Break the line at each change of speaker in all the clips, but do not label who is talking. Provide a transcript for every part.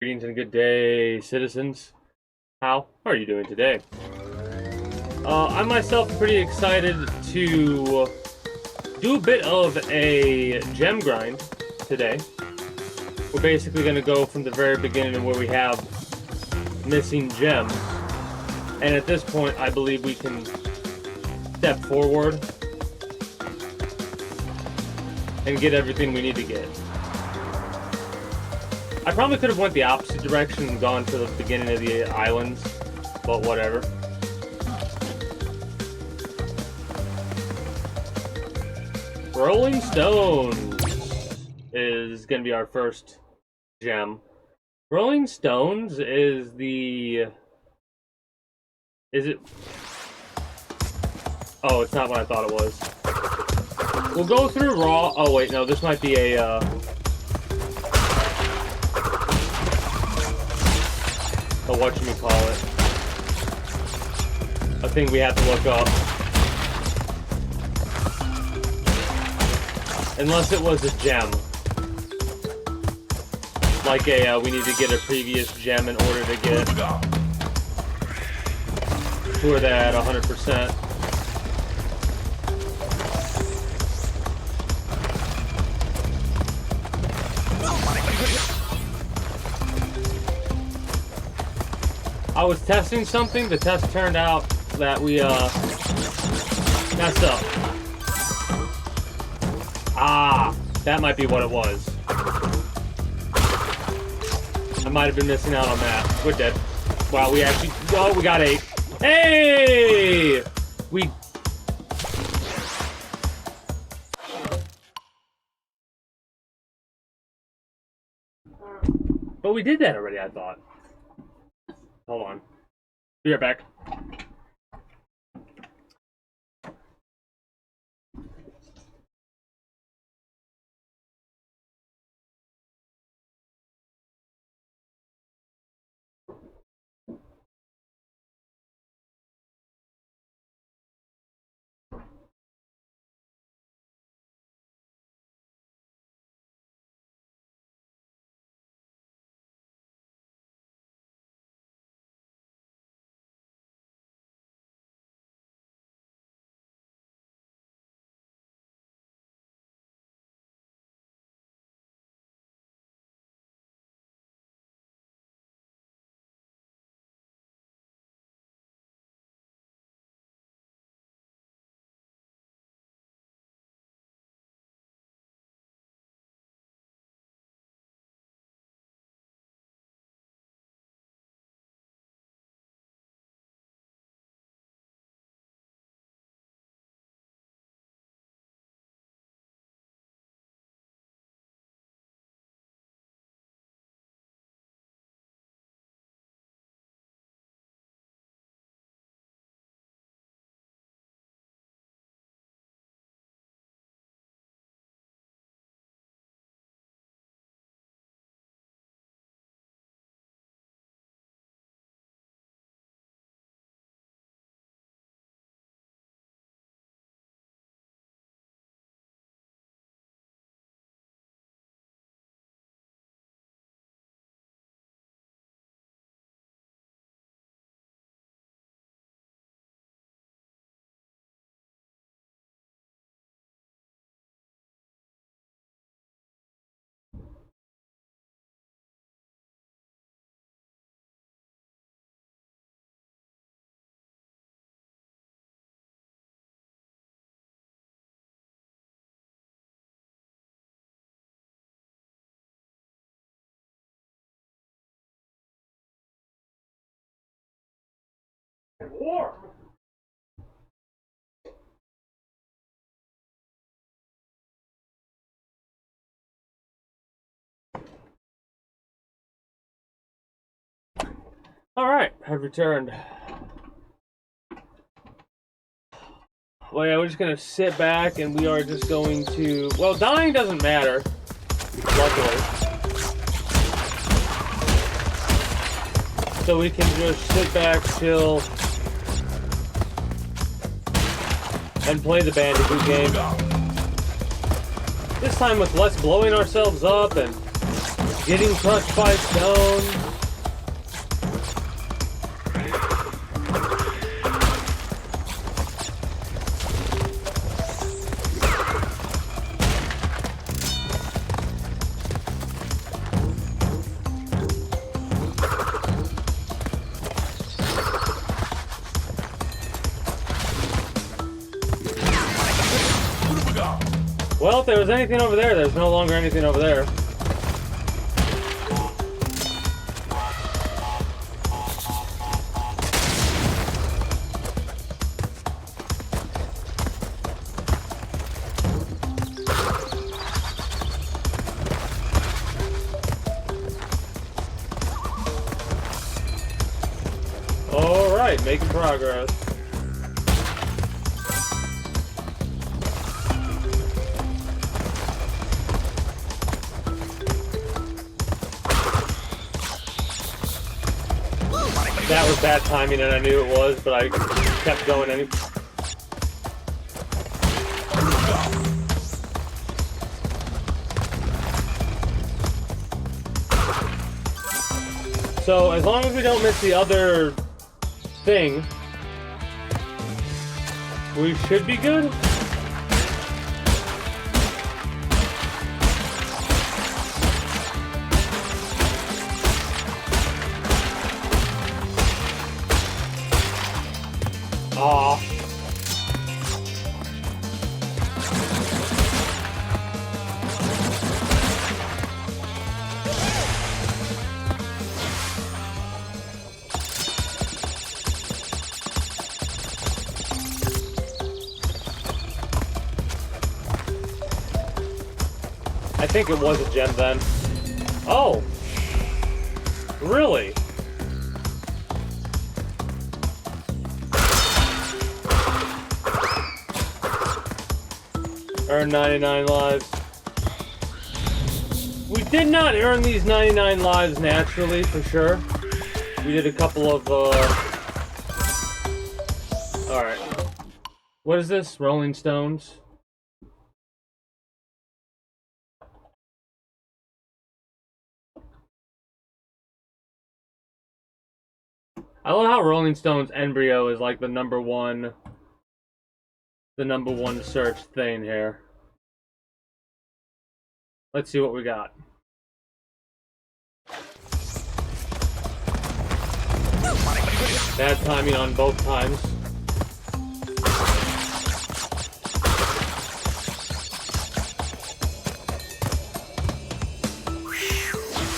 Greetings and good day, citizens. How are you doing today? I'm myself pretty excited to do a bit of a gem grind today. We're basically going to go from the very beginning where we have missing gems. And at this point, I believe we can step forward and get everything we need to get. I probably could have went the opposite direction and gone to the beginning of the islands, but whatever. Rolling Stones is going to be our first gem. Rolling Stones is the... Is it... Oh, it's not what I thought it was. We'll go through raw... Oh, wait, no, this might be a... whatchamacallit, a thing we have to look up. Unless it was a gem. Like we need to get a previous gem in order to get who are that 100%. I was testing something, the test turned out that we messed up. Ah, that might be what it was. I might have been missing out on that. We're dead. Wow, we actually... Oh, we got 8. Hey! We... But we did that already, I thought. Hold on. Be right back. Warm. Alright, I've returned. Well, yeah, we're just gonna sit back and we are just going to... Well, dying doesn't matter, luckily. So we can just sit back, chill, and play the Bandicoot game. This time with less blowing ourselves up and Getting touched by stone. Well, if there was anything over there, there's no longer anything over there. Alright, making progress. That was bad timing and I knew it was, but I kept going anyway. So, as long as we don't miss the other thing, we should be good. Aw. I think it was a gem then. Oh! Really? Earn 99 lives. We did not earn these 99 lives naturally, for sure. We did a couple of, Alright. What is this? Rolling Stones? I love how Rolling Stones embryo is like the number one search thing here. Let's see what we got. Bad timing on both times.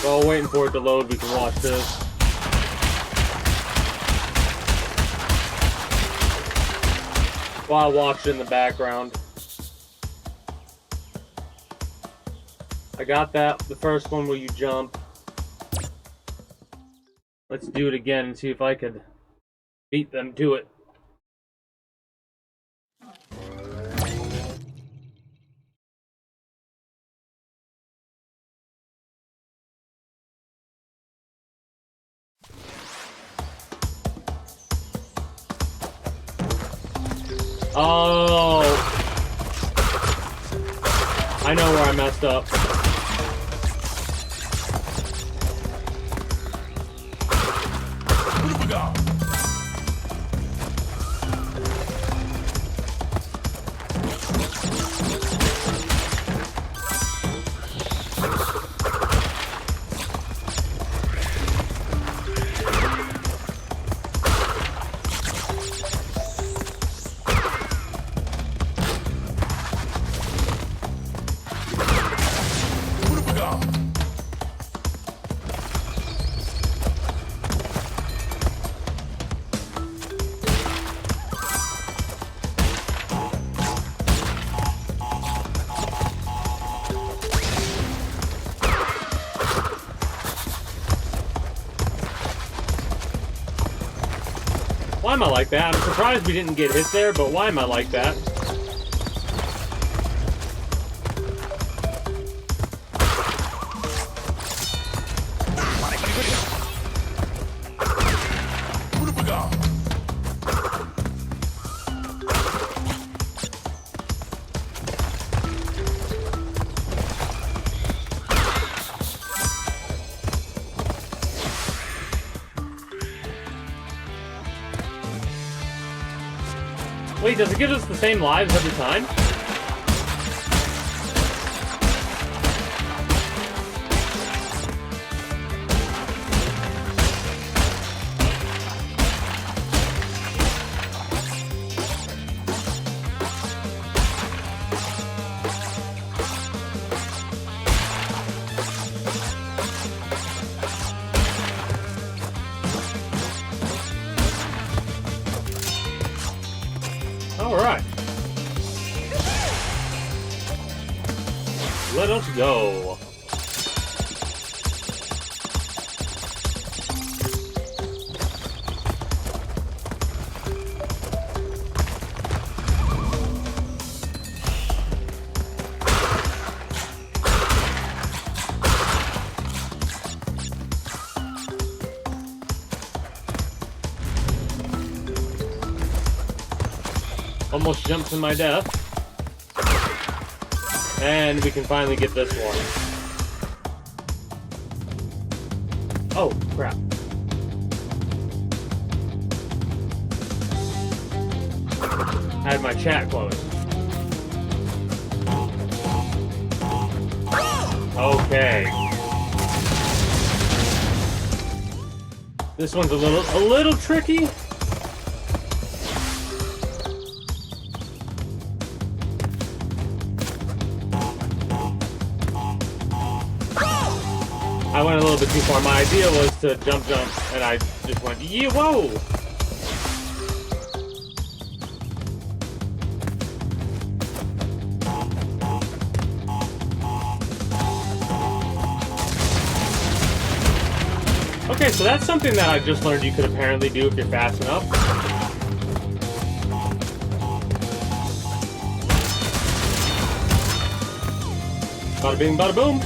While waiting for it to load, we can watch this. While I watched it in the background. I got that, the first one where you jump. Let's do it again and see if I could beat them to it. Oh, I know where I messed up.
What have we got?
Why am I like that? I'm surprised we didn't get hit there, but why am I like that? Wait, does it give us the same lives every time? Alright. Let us go. Almost jumped to my death. And we can finally get this one. Oh, crap. I had my chat closed. Okay. This one's a little tricky. I went a little bit too far. My idea was to jump, and I just went, yeah, whoa! Okay, so that's something that I just learned you could apparently do if you're fast enough. Bada bing, bada boom.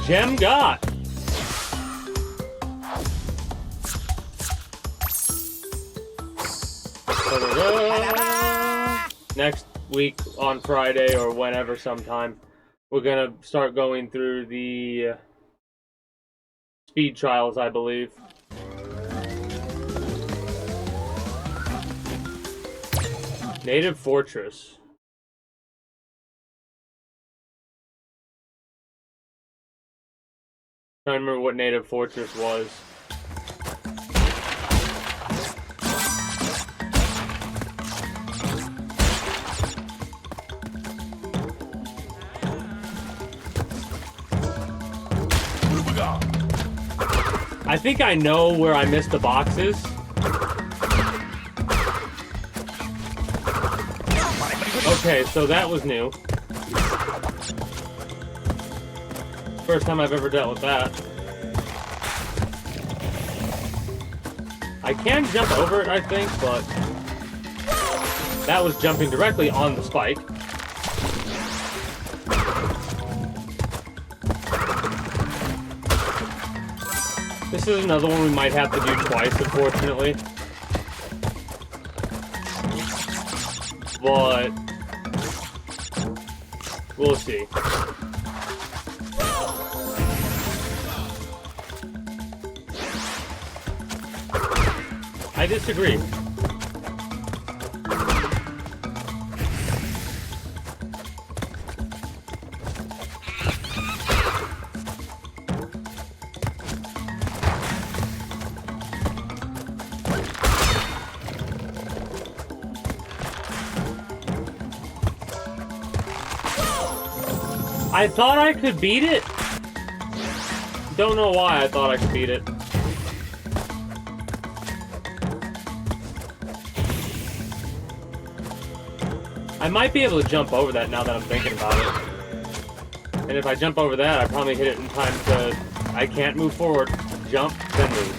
Gem got. Next week on Friday or whenever sometime, we're gonna start going through the speed trials, I believe. Native Fortress. I don't remember what Native Fortress was. I think I know where I missed the boxes. Okay, so that was new. First time I've ever dealt with that. I can jump over it, I think, but that was jumping directly on the spike. This is another one we might have to do twice, unfortunately. But we'll see. I disagree. I thought I could beat it. Don't know why I thought I could beat it. I might be able to jump over that now that I'm thinking about it. And if I jump over that, I probably hit it in time to... I can't move forward. Jump, then move.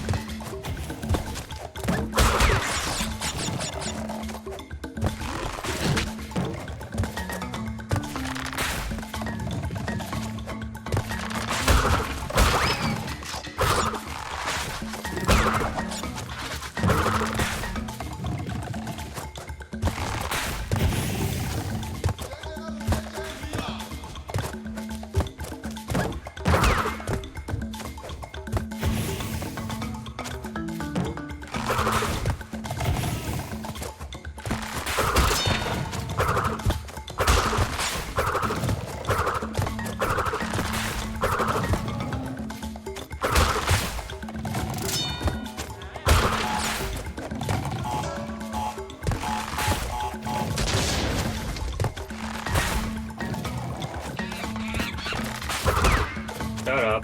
Shut up.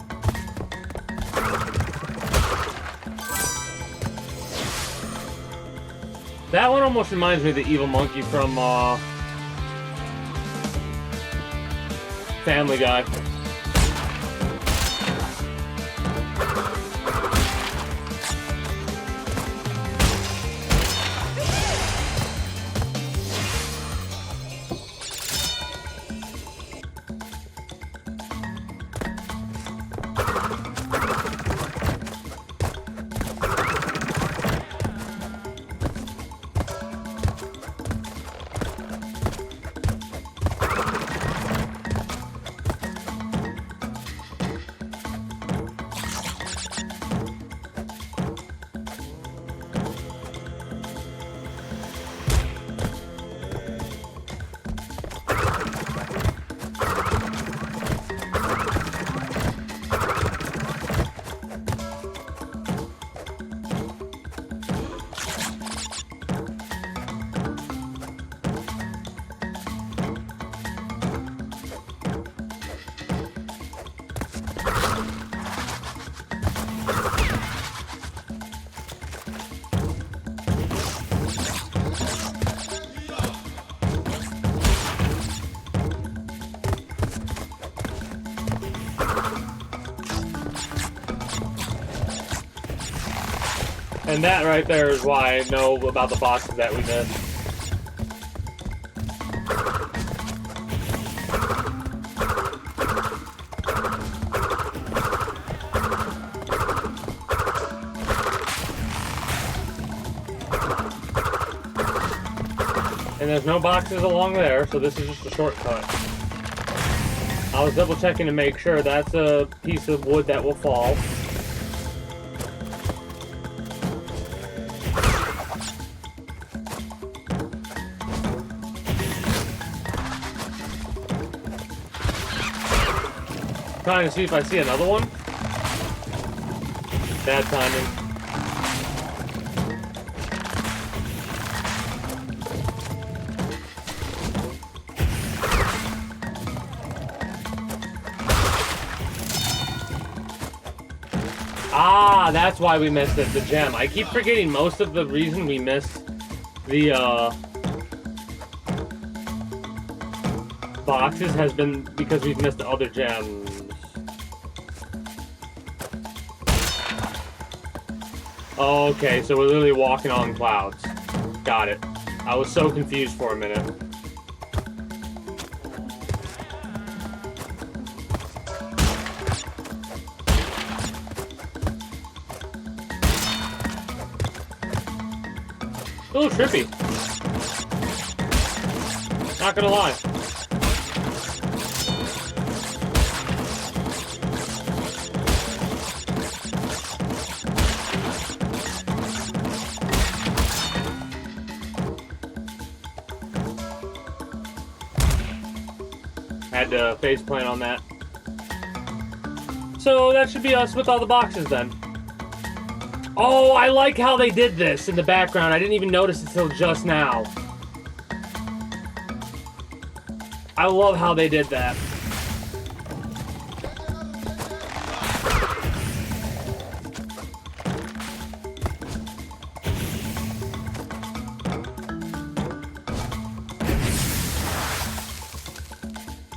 That one almost reminds me of the evil monkey from Family Guy. And that right there is why I know about the boxes that we missed. And there's no boxes along there, so this is just a shortcut. I was double checking to make sure that's a piece of wood that will fall. Trying to see if I see another one. Bad timing. Ah, that's why we missed it, the gem. I keep forgetting most of the reason we missed the boxes has been because we've missed other gems. Okay, so we're literally walking on clouds. Got it. I was so confused for a minute. A little trippy. Not gonna lie. Had to face plant on that. So that should be us with all the boxes then. Oh, I like how they did this in the background. I didn't even notice it till just now. I love how they did that.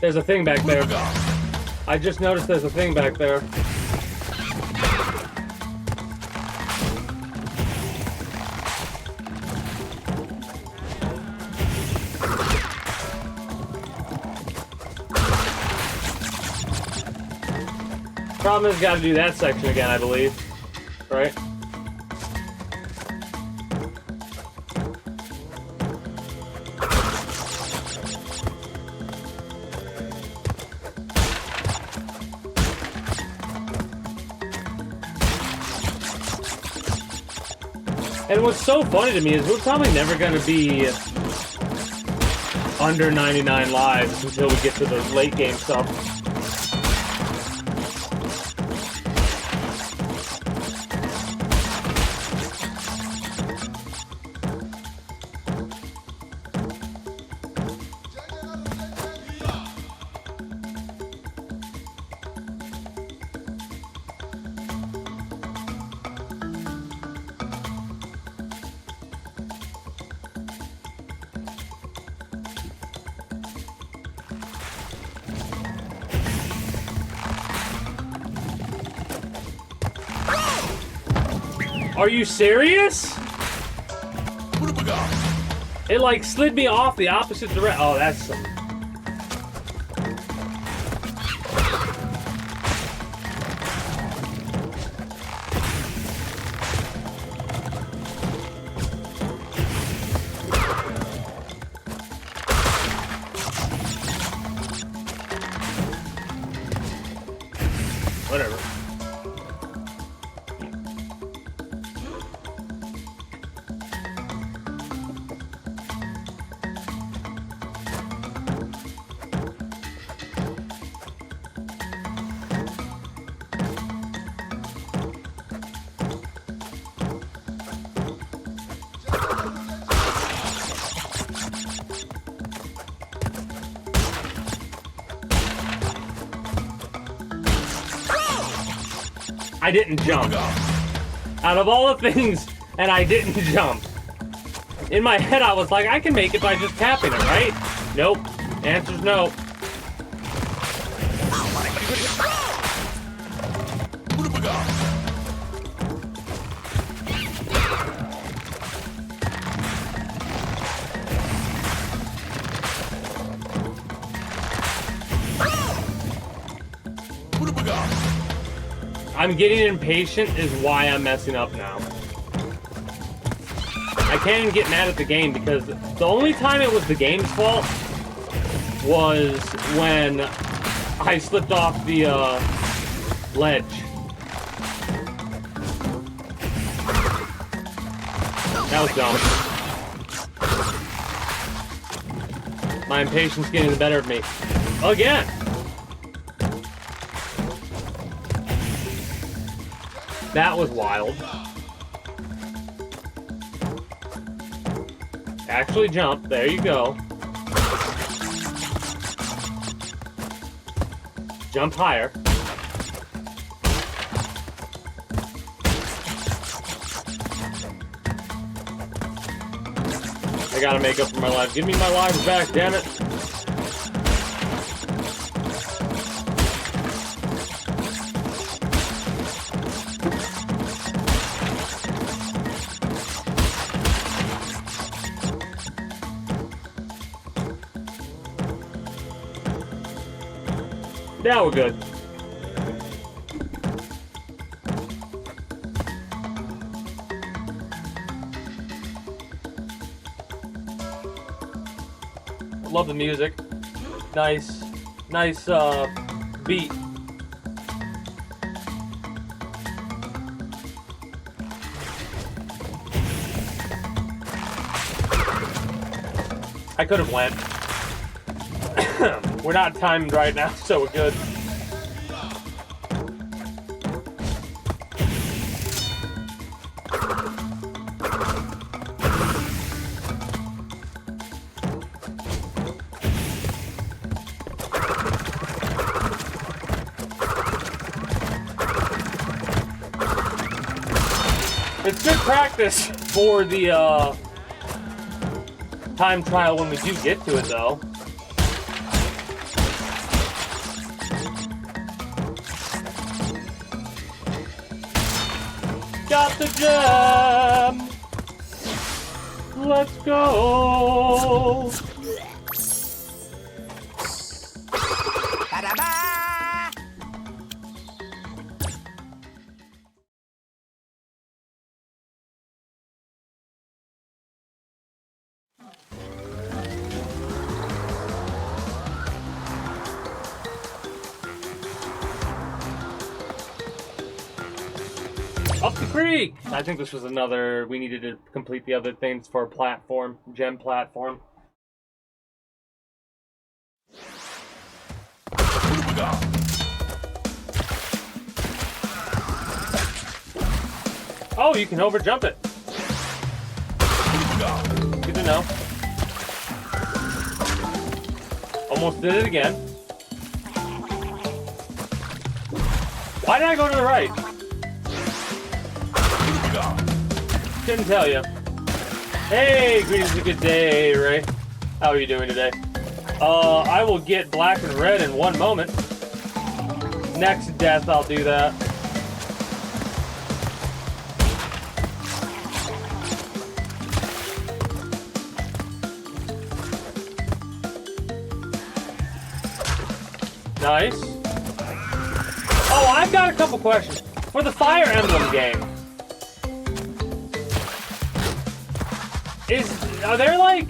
There's a thing back there. I just noticed there's a thing back there. Problem is, gotta do that section again, I believe. Right? And what's so funny to me is we're probably never going to be under 99 lives until we get to the late game stuff. Are you serious? It like slid me off the opposite direction. Oh, that's some... Whatever. I didn't jump. Out of all the things, and I didn't jump. In my head, I was like, I can make it by just tapping it, right? Nope. Answer's no. I'm getting impatient is why I'm messing up now. I can't even get mad at the game because the only time it was the game's fault was when I slipped off the ledge. That was dumb. My impatience getting the better of me. Again! That was wild. Actually jump. There you go. Jump higher. I gotta make up for my life. Give me my lives back, damn it. Now we're good. Love the music. Nice beat. I could have went. We're not timed right now, so we're good. It's good practice for the time trial when we do get to it, though. Got the gem! Let's go! Up the creek! I think this was another, we needed to complete the other things for a platform, gem platform. Oh, you can overjump it. Good to know. Almost did it again. Why did I go to the right? Couldn't tell you. Hey, greetings, a good day, Ray. How are you doing today? I will get black and red in one moment. Next death, I'll do that. Nice. Oh, I've got a couple questions. For the Fire Emblem game, are there, like,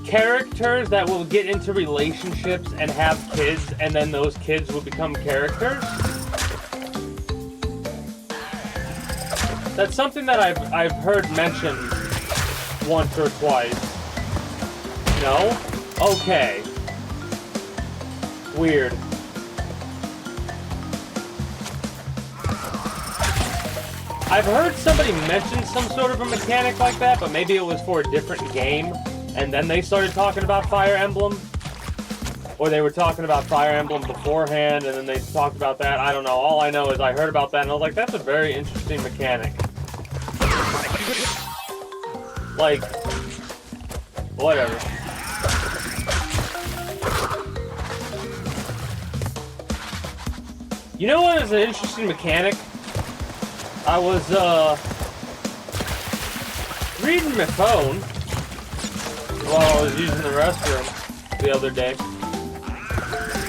characters that will get into relationships and have kids, and then those kids will become characters? That's something that I've heard mentioned once or twice. No? Okay. Weird. I've heard somebody mention some sort of a mechanic like that, but maybe it was for a different game, and then they started talking about Fire Emblem. Or they were talking about Fire Emblem beforehand, and then they talked about that. I don't know. All I know is I heard about that, and I was like, that's a very interesting mechanic. Like, whatever. You know what is an interesting mechanic? I was, reading my phone while I was using the restroom the other day.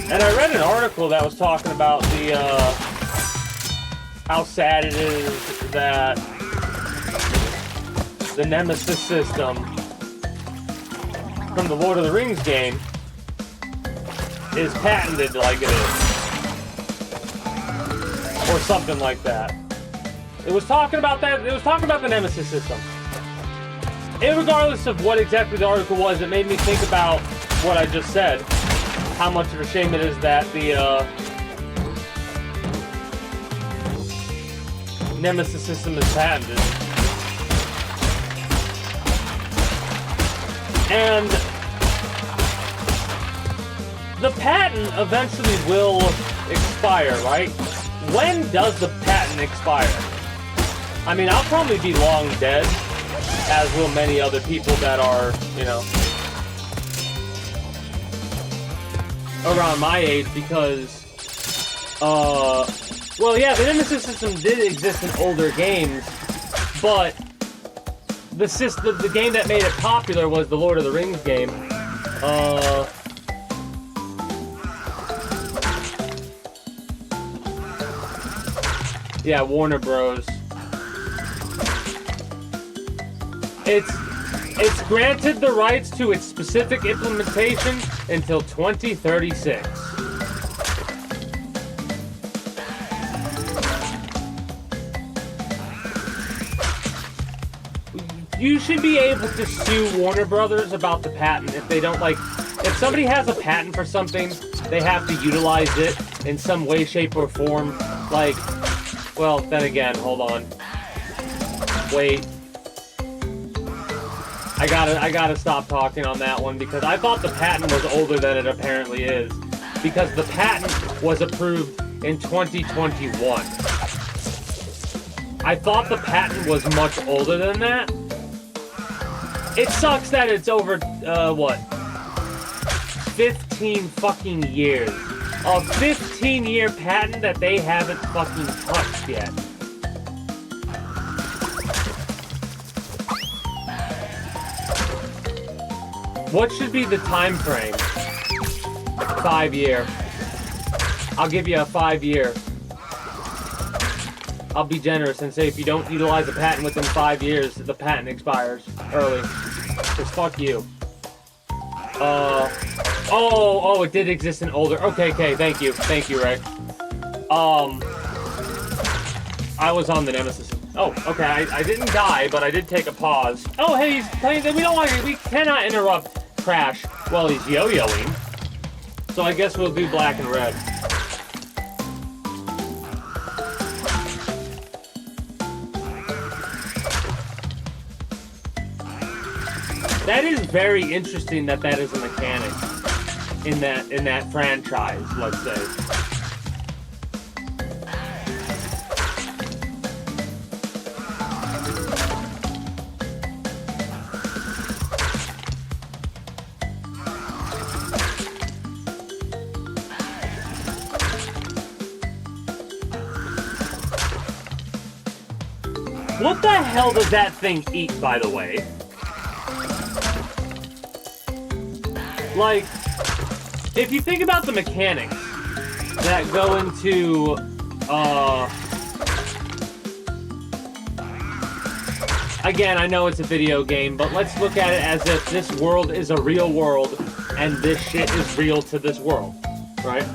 And I read an article that was talking about the, how sad it is that the Nemesis system from the Lord of the Rings game is patented like it is. Or something like that. It was talking about that. It was talking about the Nemesis system. Regardless of what exactly the article was, it made me think about what I just said. How much of a shame it is that the Nemesis system is patented. And the patent eventually will expire, right? When does the patent expire? I mean, I'll probably be long dead, as will many other people that are, you know, around my age, because, well, yeah, the Nemesis system did exist in older games, but the game that made it popular was the Lord of the Rings game. Yeah, Warner Bros. It's granted the rights to its specific implementation until 2036. You should be able to sue Warner Brothers about the patent if they don't, like, if somebody has a patent for something, they have to utilize it in some way, shape, or form. Like, well, then again, hold on. Wait. I gotta stop talking on that one, because I thought the patent was older than it apparently is. Because the patent was approved in 2021. I thought the patent was much older than that. It sucks that it's over, what? 15 fucking years. A 15-year patent that they haven't fucking touched yet. What should be the time frame? 5 year. I'll give you a 5 year. I'll be generous and say if you don't utilize a patent within 5 years, the patent expires early. Because fuck you. Oh, it did exist in older. Okay, thank you, Rick. I was on the Nemesis. Oh, okay, I didn't die, but I did take a pause. Oh, hey, he's playing. We cannot interrupt Crash while he's yo-yoing. So I guess we'll do black and red. That is very interesting that is a mechanic in that franchise, let's say. What the hell does that thing eat, by the way? Like, if you think about the mechanics that go into, again, I know it's a video game, but let's look at it as if this world is a real world, and this shit is real to this world, right?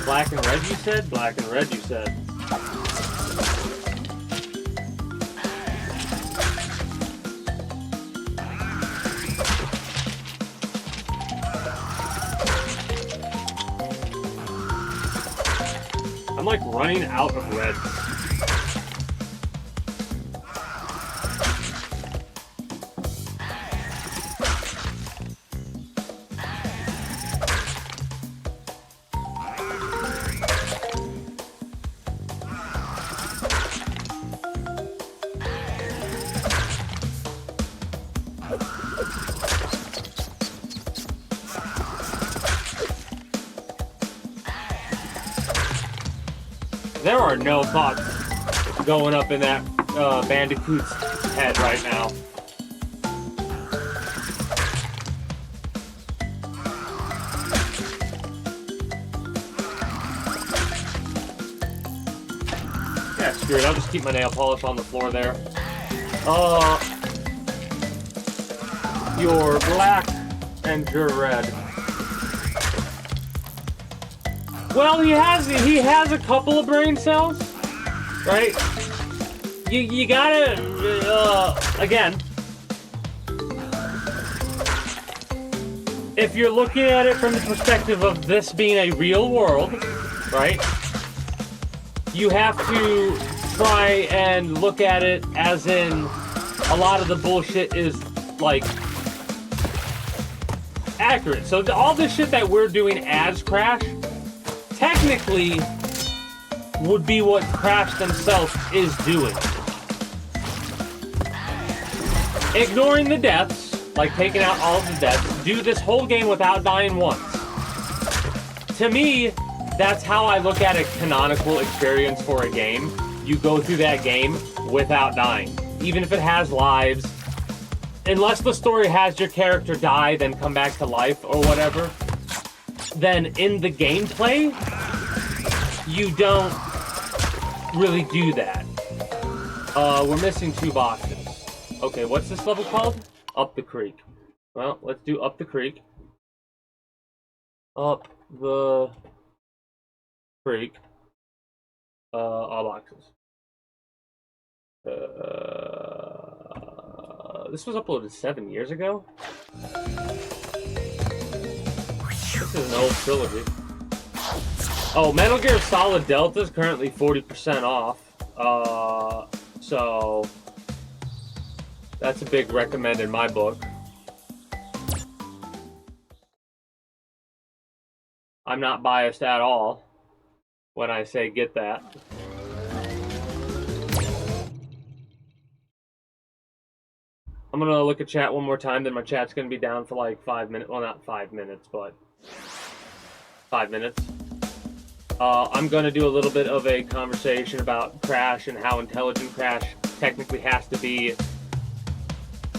Black and red, you said? Black and red, you said. I'm like running out of red. There are no thoughts going up in that Bandicoot's head right now. Yeah, screw it. I'll just keep my nail polish on the floor there. You're black and you're red. Well, he has a couple of brain cells, right? You gotta, again, if you're looking at it from the perspective of this being a real world, right? You have to try and look at it as in a lot of the bullshit is, like, accurate. So all this shit that we're doing as Crash technically would be what Crash themselves is doing. Ignoring the deaths, like taking out all of the deaths, do this whole game without dying once. To me, that's how I look at a canonical experience for a game. You go through that game without dying. Even if it has lives, unless the story has your character die, then come back to life or whatever, then in the gameplay, you don't really do that. We're missing 2 boxes. Okay, what's this level called? Up the creek. Well, let's do up the creek. Up the creek. All boxes. This was uploaded 7 years ago? This is an old trilogy. Oh, Metal Gear Solid Delta is currently 40% off. So that's a big recommend in my book. I'm not biased at all when I say get that. I'm gonna look at chat one more time, then my chat's gonna be down for like 5 minutes. Well, not 5 minutes, but 5 minutes. I'm gonna do a little bit of a conversation about Crash and how intelligent Crash technically has to be.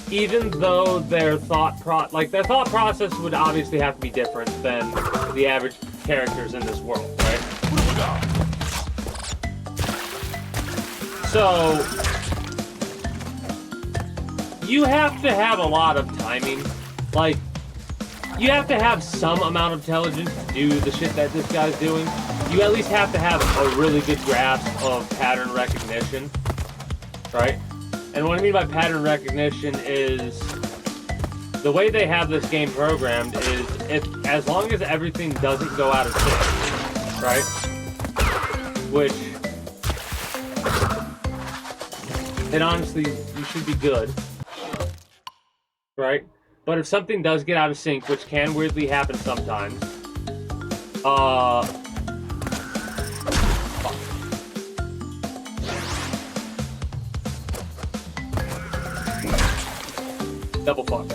Even though their thought process would obviously have to be different than the average characters in this world, right? So you have to have a lot of timing. Like, you have to have some amount of intelligence to do the shit that this guy's doing. You at least have to have a really good grasp of pattern recognition, right? And what I mean by pattern recognition is the way they have this game programmed is as long as everything doesn't go out of sync, right? Which, and honestly, you should be good, right? But if something does get out of sync, which can weirdly happen sometimes, double fuck.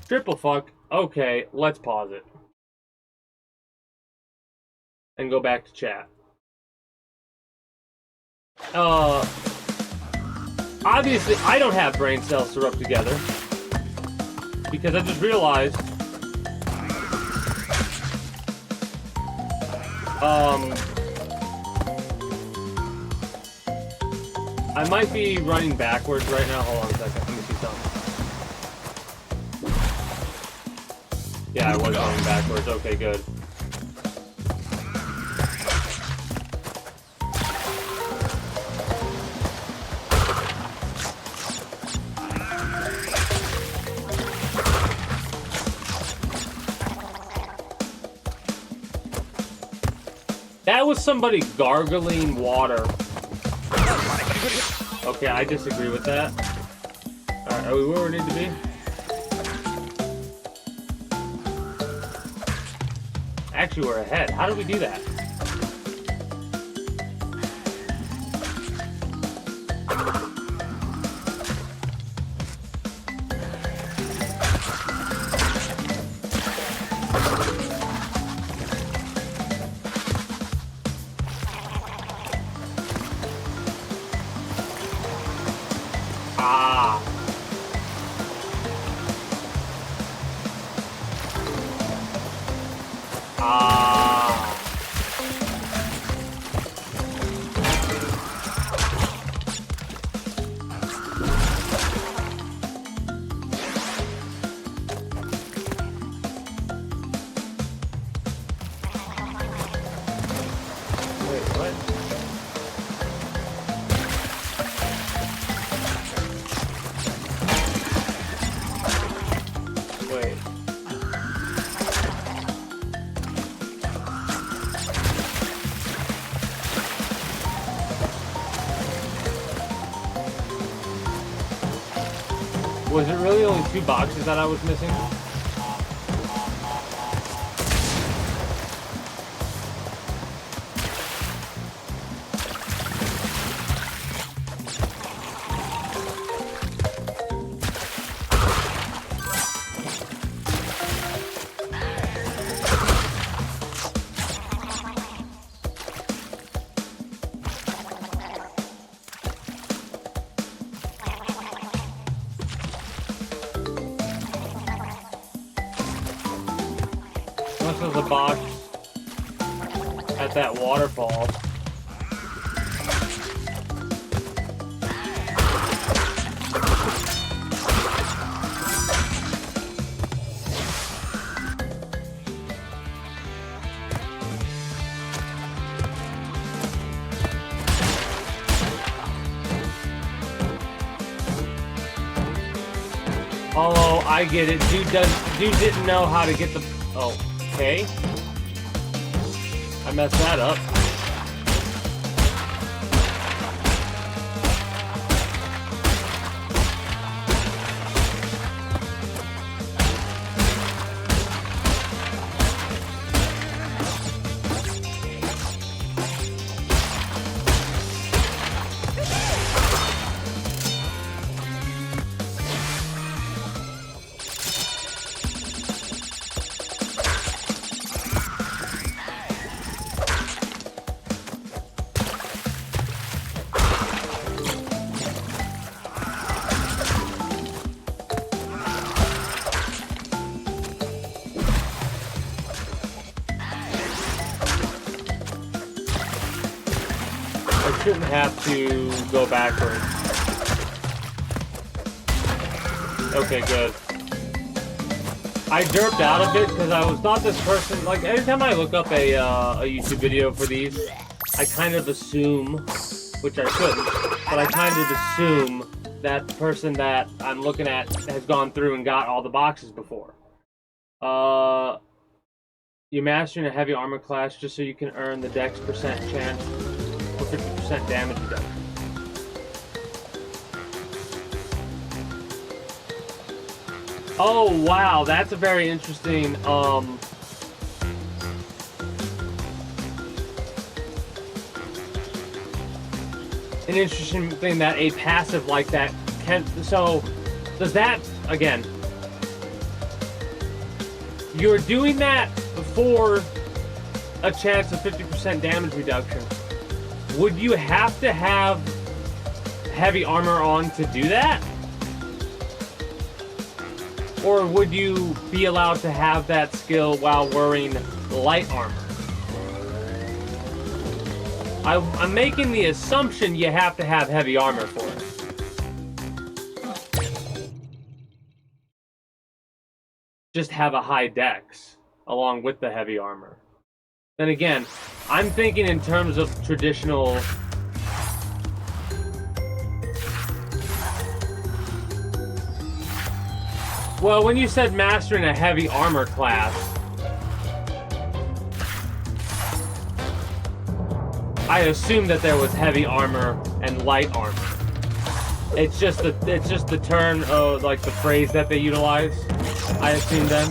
Triple fuck. Okay, let's pause it. And go back to chat. Obviously, I don't have brain cells to rub together. because I just realized I might be running backwards right now. Hold on a second. Let me see something. Yeah, I was running backwards. Okay, good. That was somebody gargling water. Okay, I disagree with that. Alright, are we where we need to be? Actually, we're ahead. How did we do that? Ah. Ah. Wait, what? Wait. Was it really only 2 boxes that I was missing? Unless there's a box at that waterfall. Oh, I get it. Dude didn't know how to get the. Oh, okay. I messed that up. I shouldn't have to go backwards. Okay, good. I derped out of it because I was not this person. Like, every time I look up a YouTube video for these, I kind of assume, which I shouldn't, but I kind of assume that the person that I'm looking at has gone through and got all the boxes before. You're mastering a heavy armor class just so you can earn the dex percent chance for 50% damage reduction. Oh wow, that's a very interesting an interesting thing that a passive like that can. So does that, again, you're doing that for a chance of 50% damage reduction. Would you have to have heavy armor on to do that? Or would you be allowed to have that skill while wearing light armor? I'm making the assumption you have to have heavy armor for it. Just have a high dex along with the heavy armor. Then again, I'm thinking in terms of traditional... Well, when you said mastering a heavy armor class, I assumed that there was heavy armor and light armor. It's just the turn of like the phrase that they utilize. I assume then.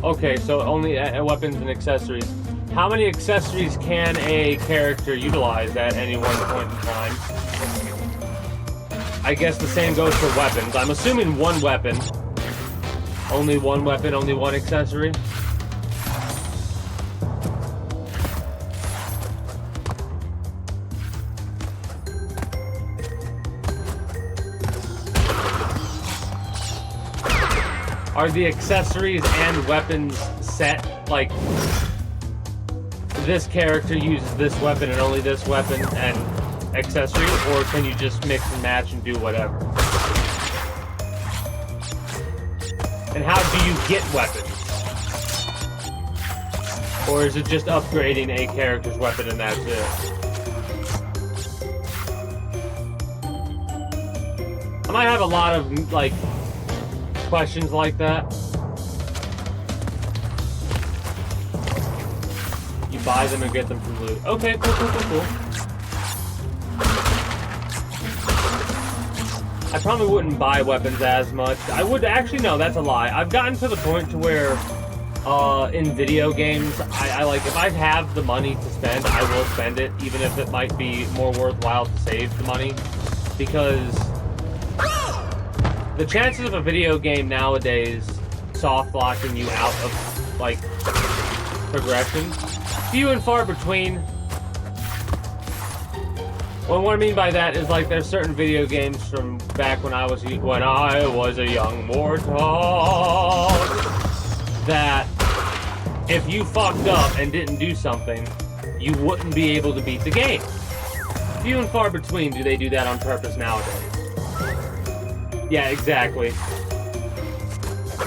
Okay, so only weapons and accessories. How many accessories can a character utilize at any one point in time? I guess the same goes for weapons. I'm assuming one weapon. Only one weapon, only one accessory. Are the accessories and weapons set, like, this character uses this weapon and only this weapon and accessories, or can you just mix and match and do whatever? And how do you get weapons? Or is it just upgrading a character's weapon and that's it? I might have a lot of, like, questions like that. You buy them and get them from loot. Okay, cool. I probably wouldn't buy weapons as much. I would actually, no, that's a lie. I've gotten to the point to where in video games, I like, if I have the money to spend, I will spend it, even if it might be more worthwhile to save the money, because the chances of a video game nowadays soft locking you out of, like, progression, few and far between. Well, what I mean by that is, like, there's certain video games from back when I was a young mortal that if you fucked up and didn't do something, you wouldn't be able to beat the game. Few and far between do they do that on purpose nowadays. Yeah, exactly.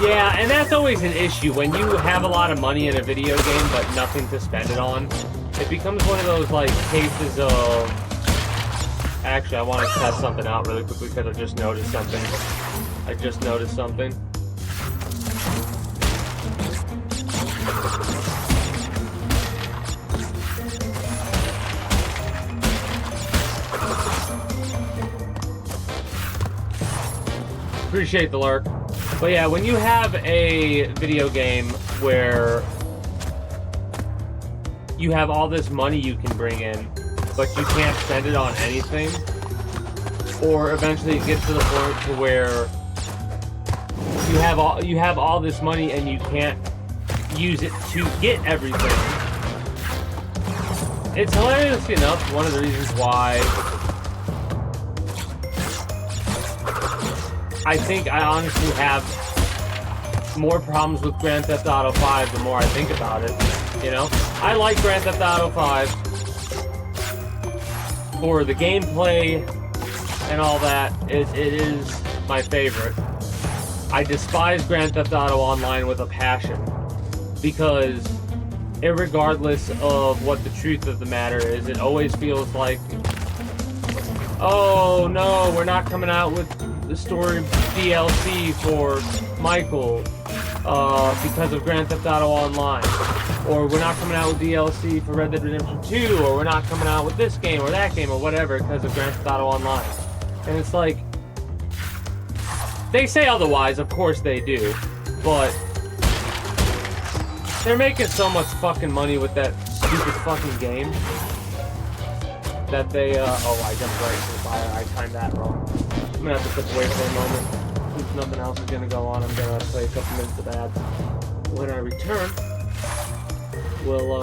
Yeah, and that's always an issue. When you have a lot of money in a video game but nothing to spend it on, it becomes one of those, like, cases of... Actually, I want to test something out really quickly because I just noticed something. Appreciate the lurk. But yeah, when you have a video game where you have all this money you can bring in, but you can't spend it on anything, or eventually it gets to the point to where you have all this money and you can't use it to get everything. It's hilariously enough one of the reasons why I think I honestly have more problems with Grand Theft Auto 5 the more I think about it, you know? I like Grand Theft Auto 5 for the gameplay and all that. It is my favorite. I despise Grand Theft Auto Online with a passion because irregardless of what the truth of the matter is, it always feels like, oh no, we're not coming out with the story DLC for Michael because of Grand Theft Auto Online, or we're not coming out with DLC for Red Dead Redemption 2, or we're not coming out with this game or that game or whatever because of Grand Theft Auto Online. And it's like, they say otherwise, of course they do, but they're making so much fucking money with that stupid fucking game. that they, oh, I jumped right into the fire. I timed that wrong. I'm gonna have to step away for a moment. Since nothing else is gonna go on, I'm gonna play a couple minutes of ads. When I return, we'll,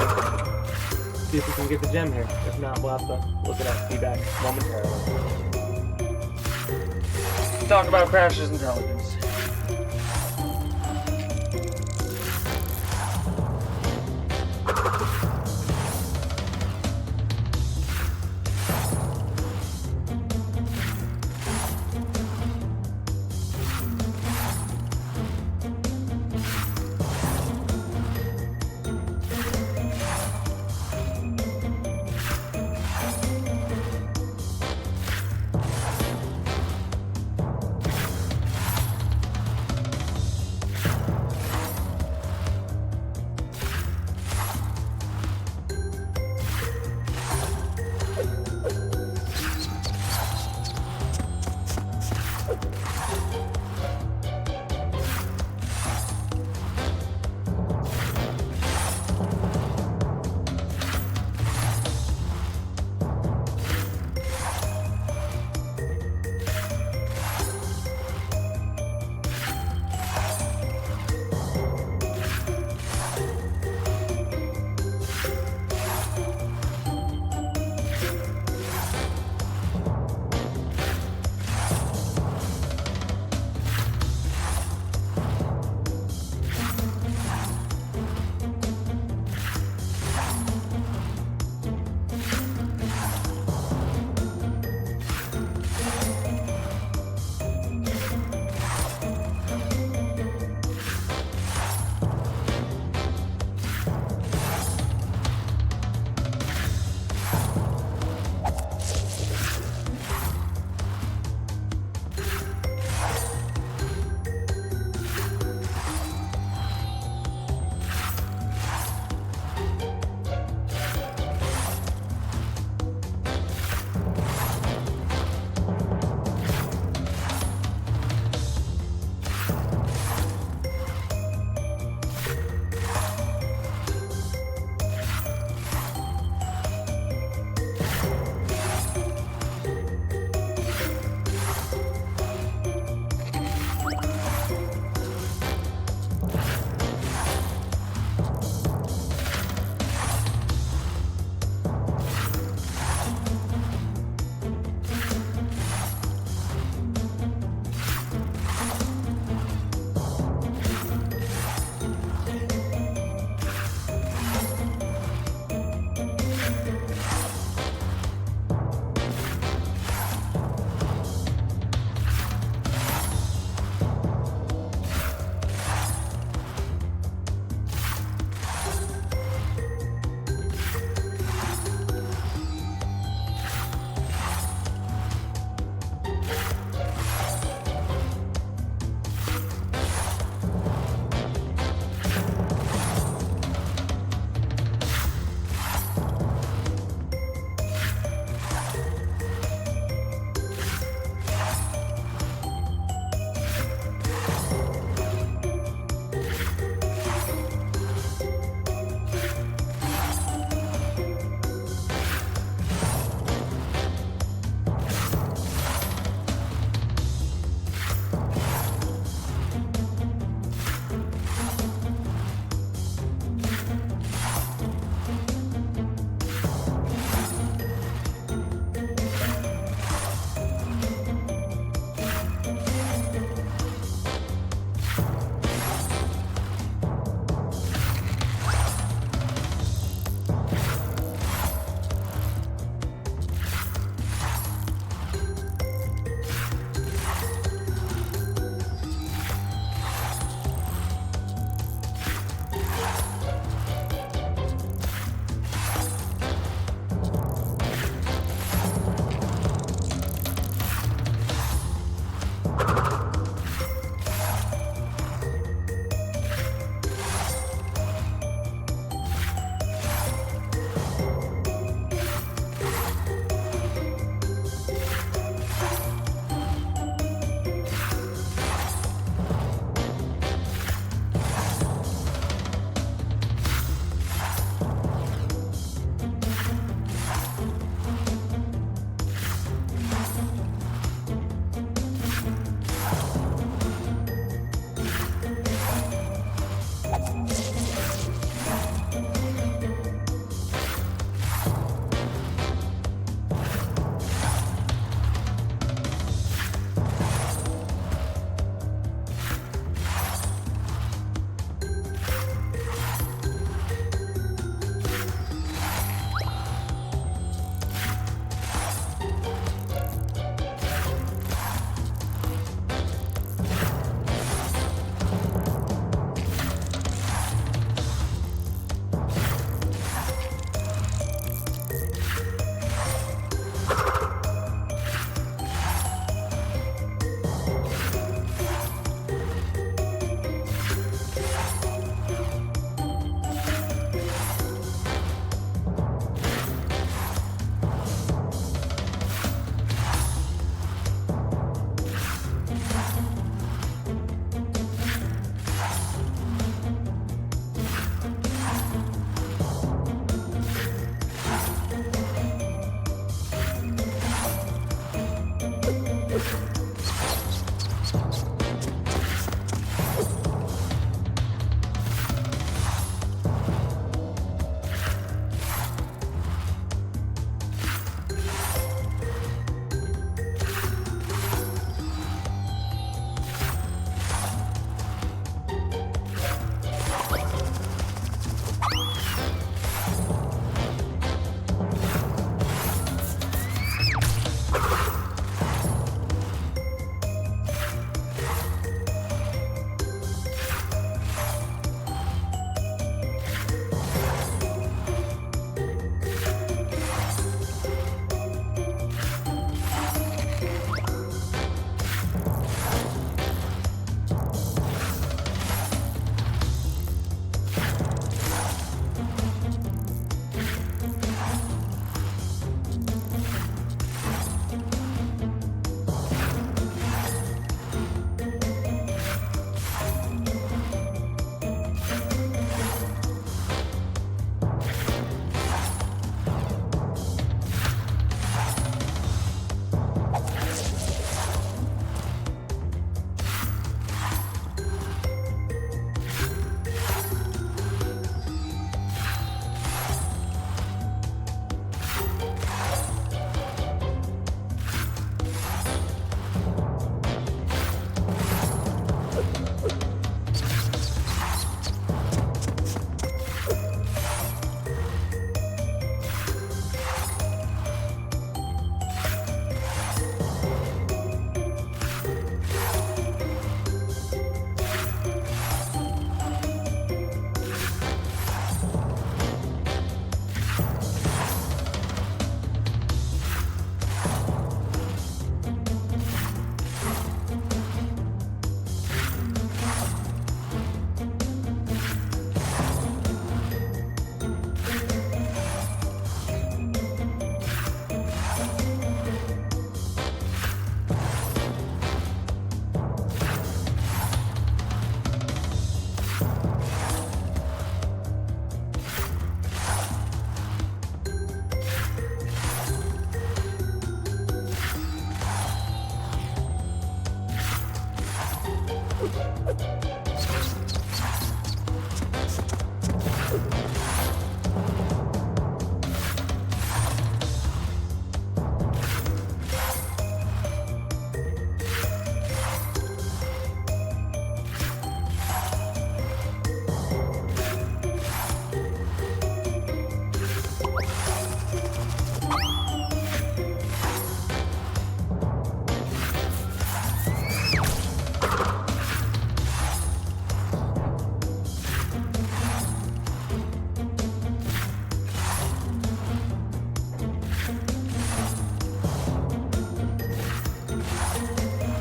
see if we can get the gem here. If not, we'll have to look it up. Be back momentarily. Talk about Crash's intelligence.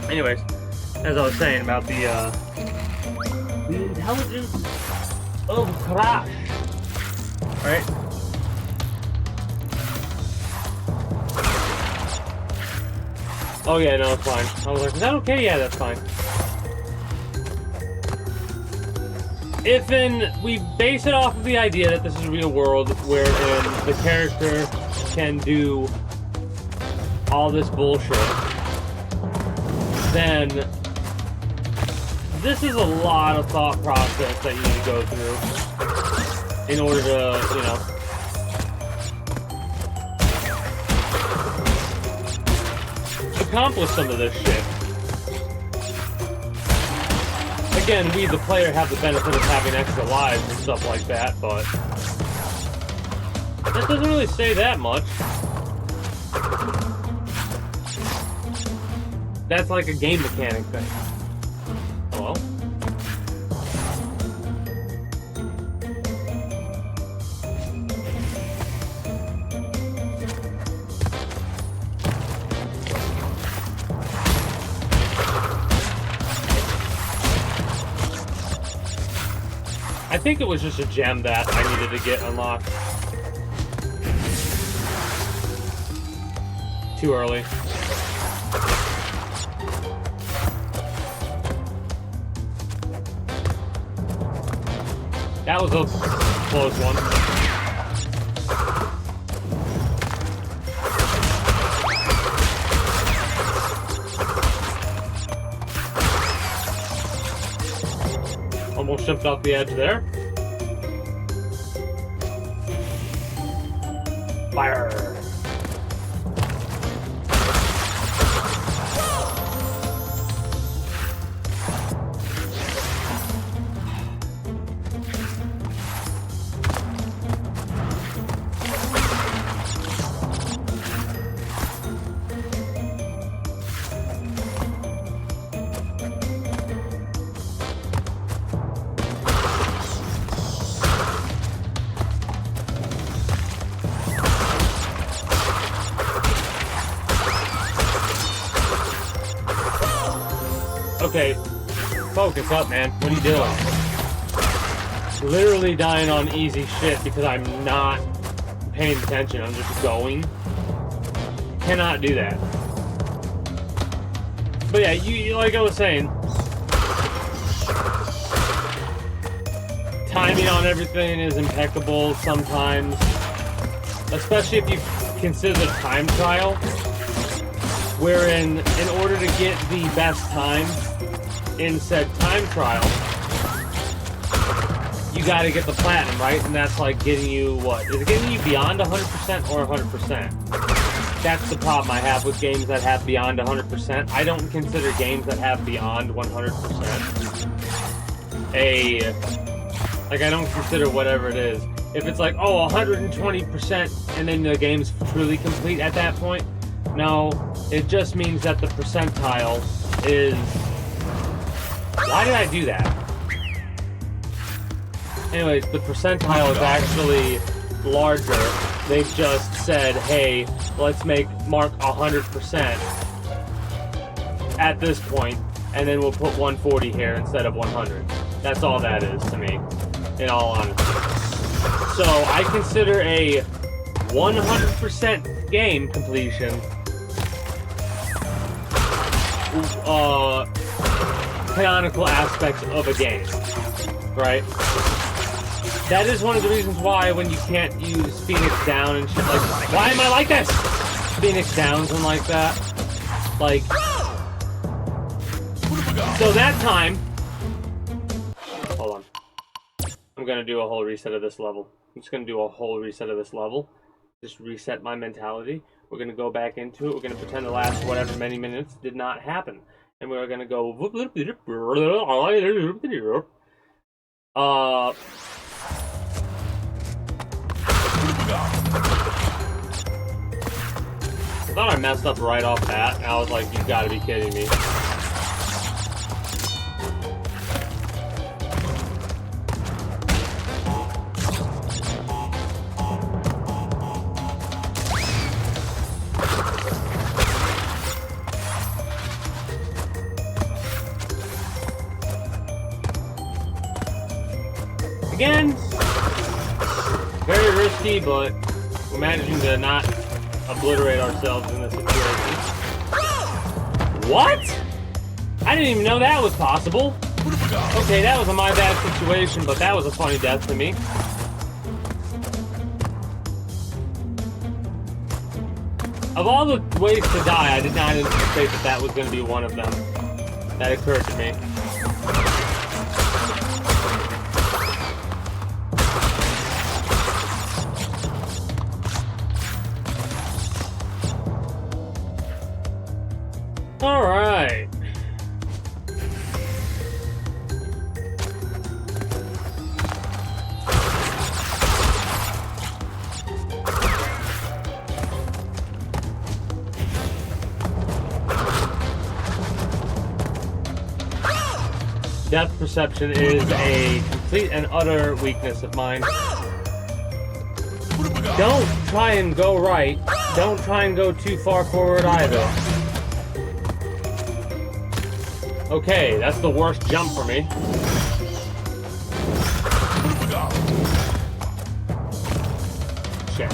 Anyways, as I was saying about the intelligence of Crash, right? Oh yeah, no, it's fine. I was like, is that okay? Yeah, that's fine. If we base it off of the idea that this is a real world wherein the character can do all this bullshit, then this is a lot of thought process that you need to go through in order to, you know, accomplish some of this shit. Again, we, the player, have the benefit of having extra lives and stuff like that, but that doesn't really say that much. That's like a game mechanic thing. Hello? I think it was just a gem that I needed to get unlocked. Too early. That was a close one. Almost jumped off the edge there. Fire! Okay, focus up, man. What are you doing? Literally dying on easy shit because I'm not paying attention. I'm just going. Cannot do that. But yeah, you like I was saying, timing on everything is impeccable sometimes, especially if you consider the time trial, wherein in order to get the best time in said time trial, you gotta get the platinum, right? And that's like getting you, what? Is it getting you beyond 100% or 100%? That's the problem I have with games that have beyond 100%. I don't consider games that have beyond 100% like, I don't consider whatever it is. If it's like, oh, 120% and then the game's truly complete at that point, no, it just means that the percentile is... Why did I do that? Anyways, the percentile is actually larger. They've just said, hey, let's mark 100% at this point, and then we'll put 140 here instead of 100. That's all that is to me, in all honesty. So I consider a 100% game completion canonical aspects of a game, right? That is one of the reasons why when you can't use Phoenix Down and shit like, why am I like this? Phoenix Downs and like that. Like, so that time, hold on. I'm gonna do a whole reset of this level. I'm just gonna do a whole reset of this level. Just reset my mentality. We're gonna go back into it. We're gonna pretend the last whatever many minutes did not happen. And we're gonna go I thought I messed up right off bat, and I was like, you've got to be kidding me. Again, very risky, but we're managing to not obliterate ourselves in this situation. What? I didn't even know that was possible. Okay, that was a my bad situation, but that was a funny death to me. Of all the ways to die, I did not anticipate that that was going to be one of them. That occurred to me. Alright. Depth perception is a complete and utter weakness of mine. Don't try and go right. Don't try and go too far forward either. Okay, that's the worst jump for me. Shit.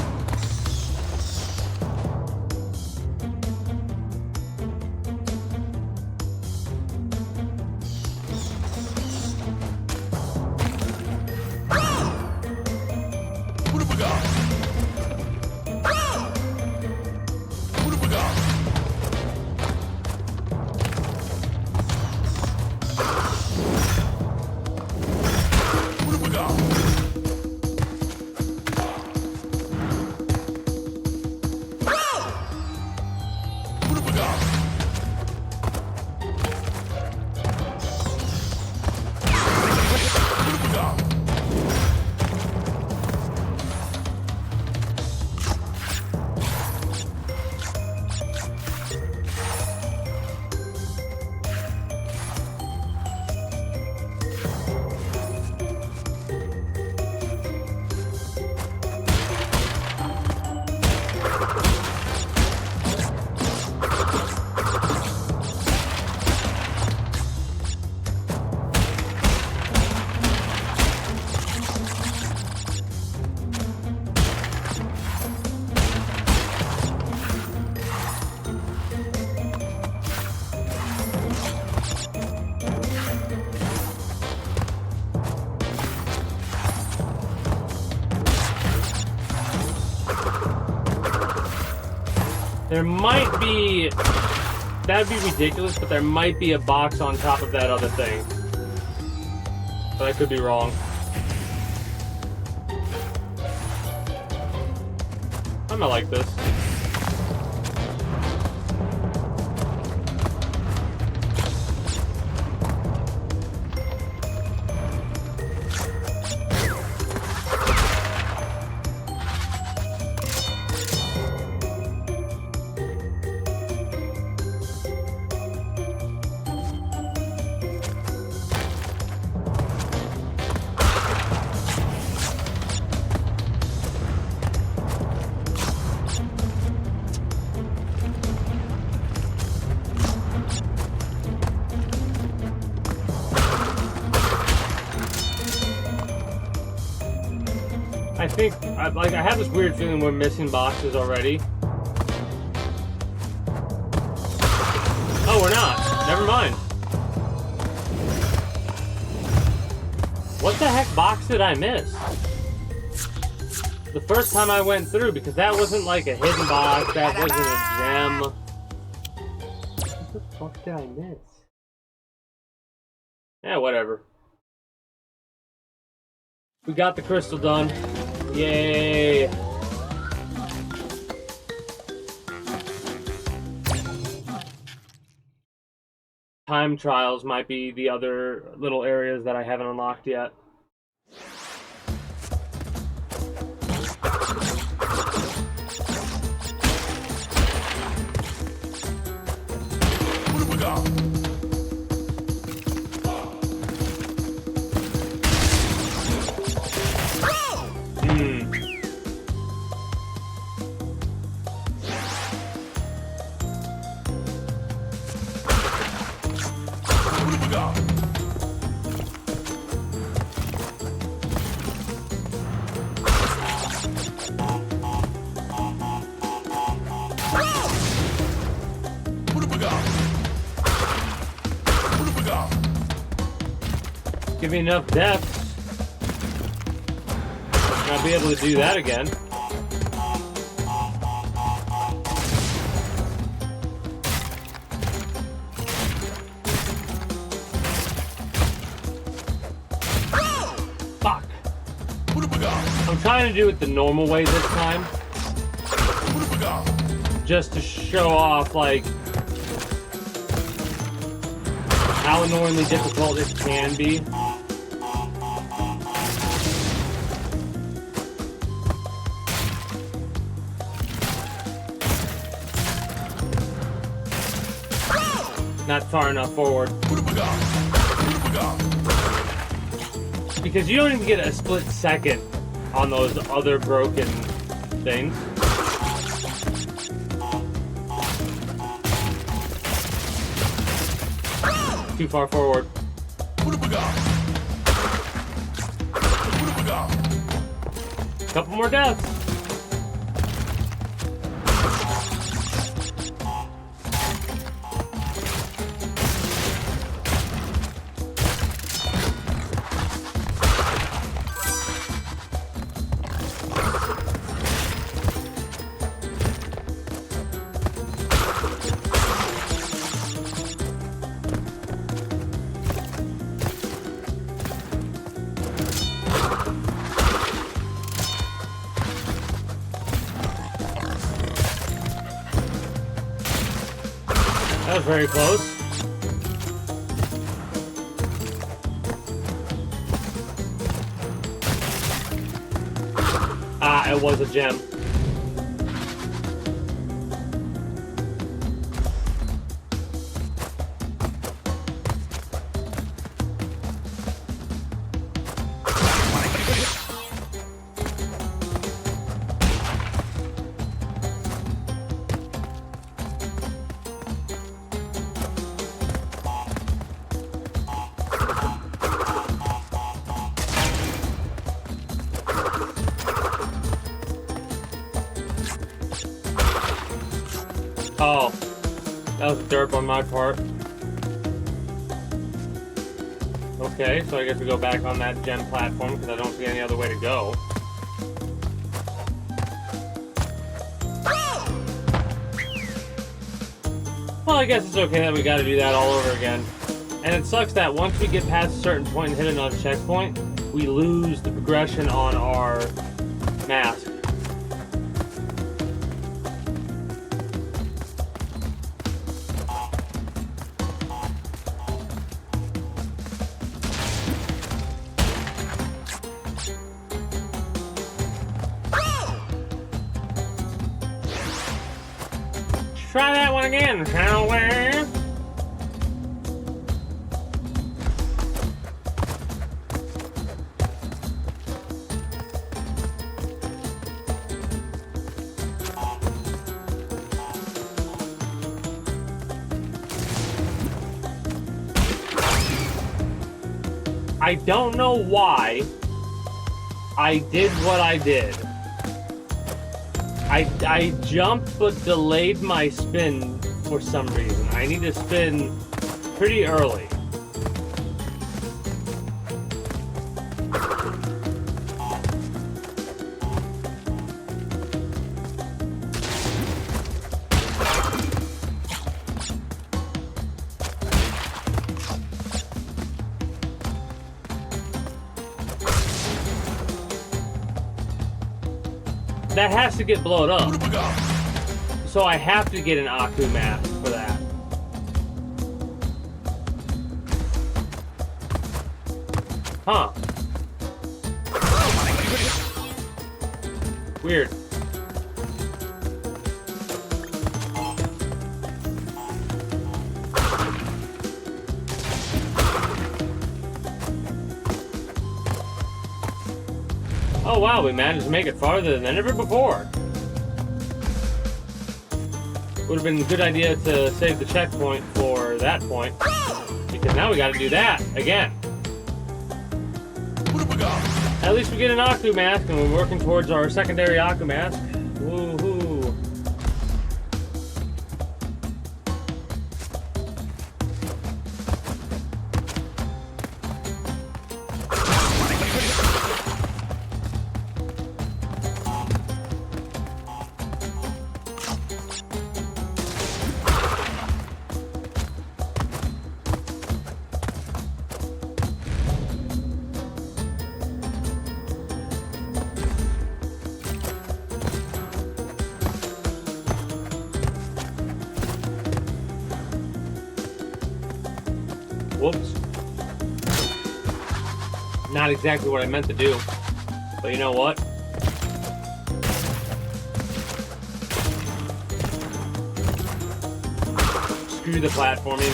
There might be... That'd be ridiculous, but there might be a box on top of that other thing. But I could be wrong. I'm not like this. I think, I have this weird feeling we're missing boxes already. Oh, we're not. Never mind. What the heck box did I miss? The first time I went through, because that wasn't like a hidden box, that wasn't a gem. What the fuck did I miss? Yeah, whatever. We got the crystal done. Yay! Time trials might be the other little areas that I haven't unlocked yet.
What have we got?
Give me enough depth. I'll be able to do that again. Fuck. I'm trying to do it the normal way this time. Just to show off, like, how annoyingly difficult it can be. Not far enough forward. Because you don't even get a split second on those other broken things. Too far forward. Couple more deaths. That was very close. Ah, it was a gem. Oh, that was derp on my part. Okay, so I guess we go back on that gem platform because I don't see any other way to go. Well, I guess it's okay that we gotta do that all over again. And it sucks that once we get past a certain point and hit another checkpoint, we lose the progression on our mask. Try that one again, shall we? I don't know why I did what I did. I jumped but delayed my spin for some reason. I need to spin pretty early. That has to get blown up. So I have to get an Aku mask for that. Huh. Weird. Oh wow, we managed to make it farther than ever before. Would have been a good idea to save the checkpoint for that point, because now we gotta do that again. At least we get an Aku mask, and we're working towards our secondary Aku mask. Woohoo! Whoops. Not exactly what I meant to do. But you know what? Screw the platforming.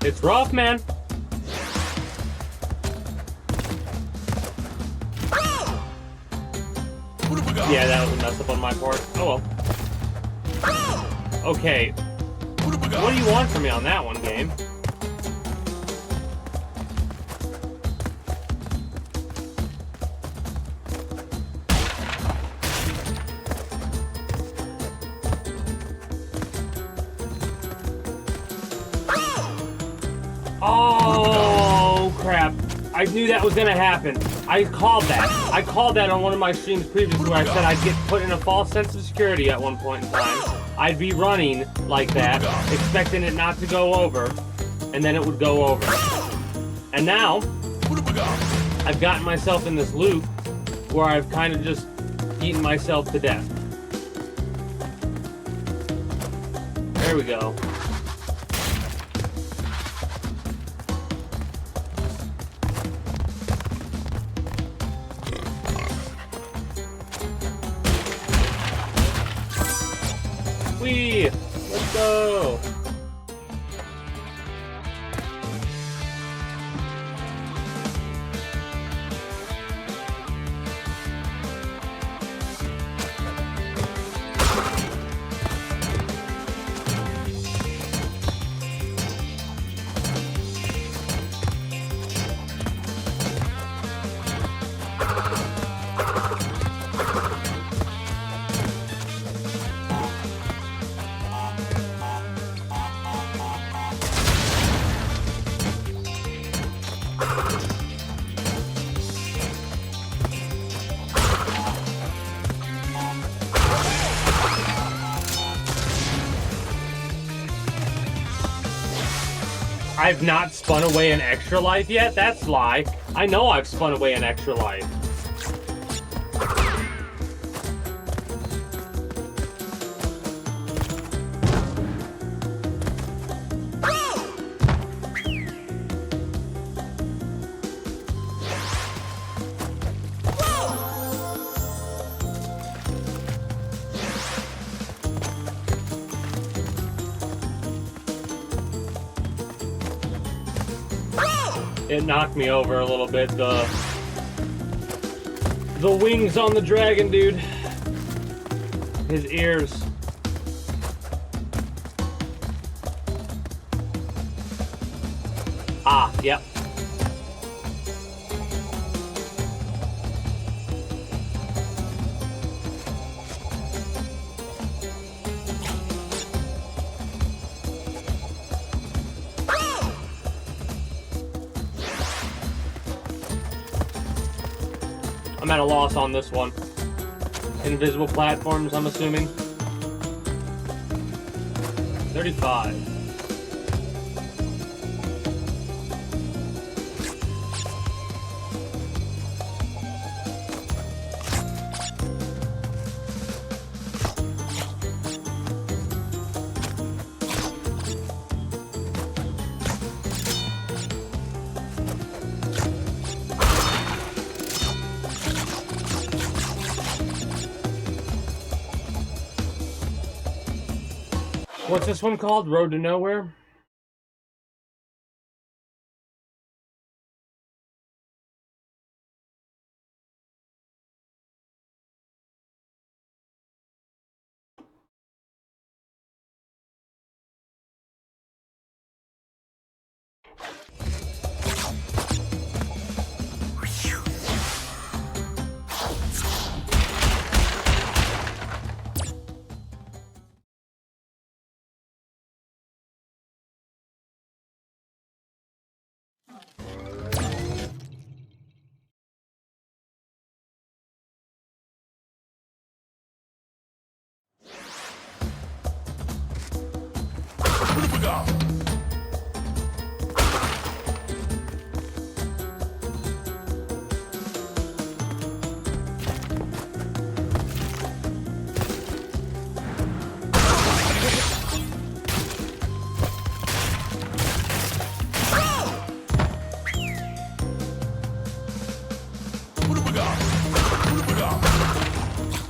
It's rough, man. Yeah, that was a mess up on my part. Oh well. Okay. What do you want from me on that one, game? Oh, crap. I knew that was gonna happen. I called that. I called that on one of my streams previously where I said I'd get put in a false sense of security at one point in time. I'd be running like that, expecting it not to go over, and then it would go over. And now, I've gotten myself in this loop where I've kind of just eaten myself to death. There we go. Let's go! I've not spun away an extra life yet? That's a lie. I know I've spun away an extra life. It knocked me over a little bit. The wings on the dragon, dude. His ears. Ah, yep. I'm at a loss on this one. Invisible platforms, I'm assuming. 35. What's this one called? Road to Nowhere?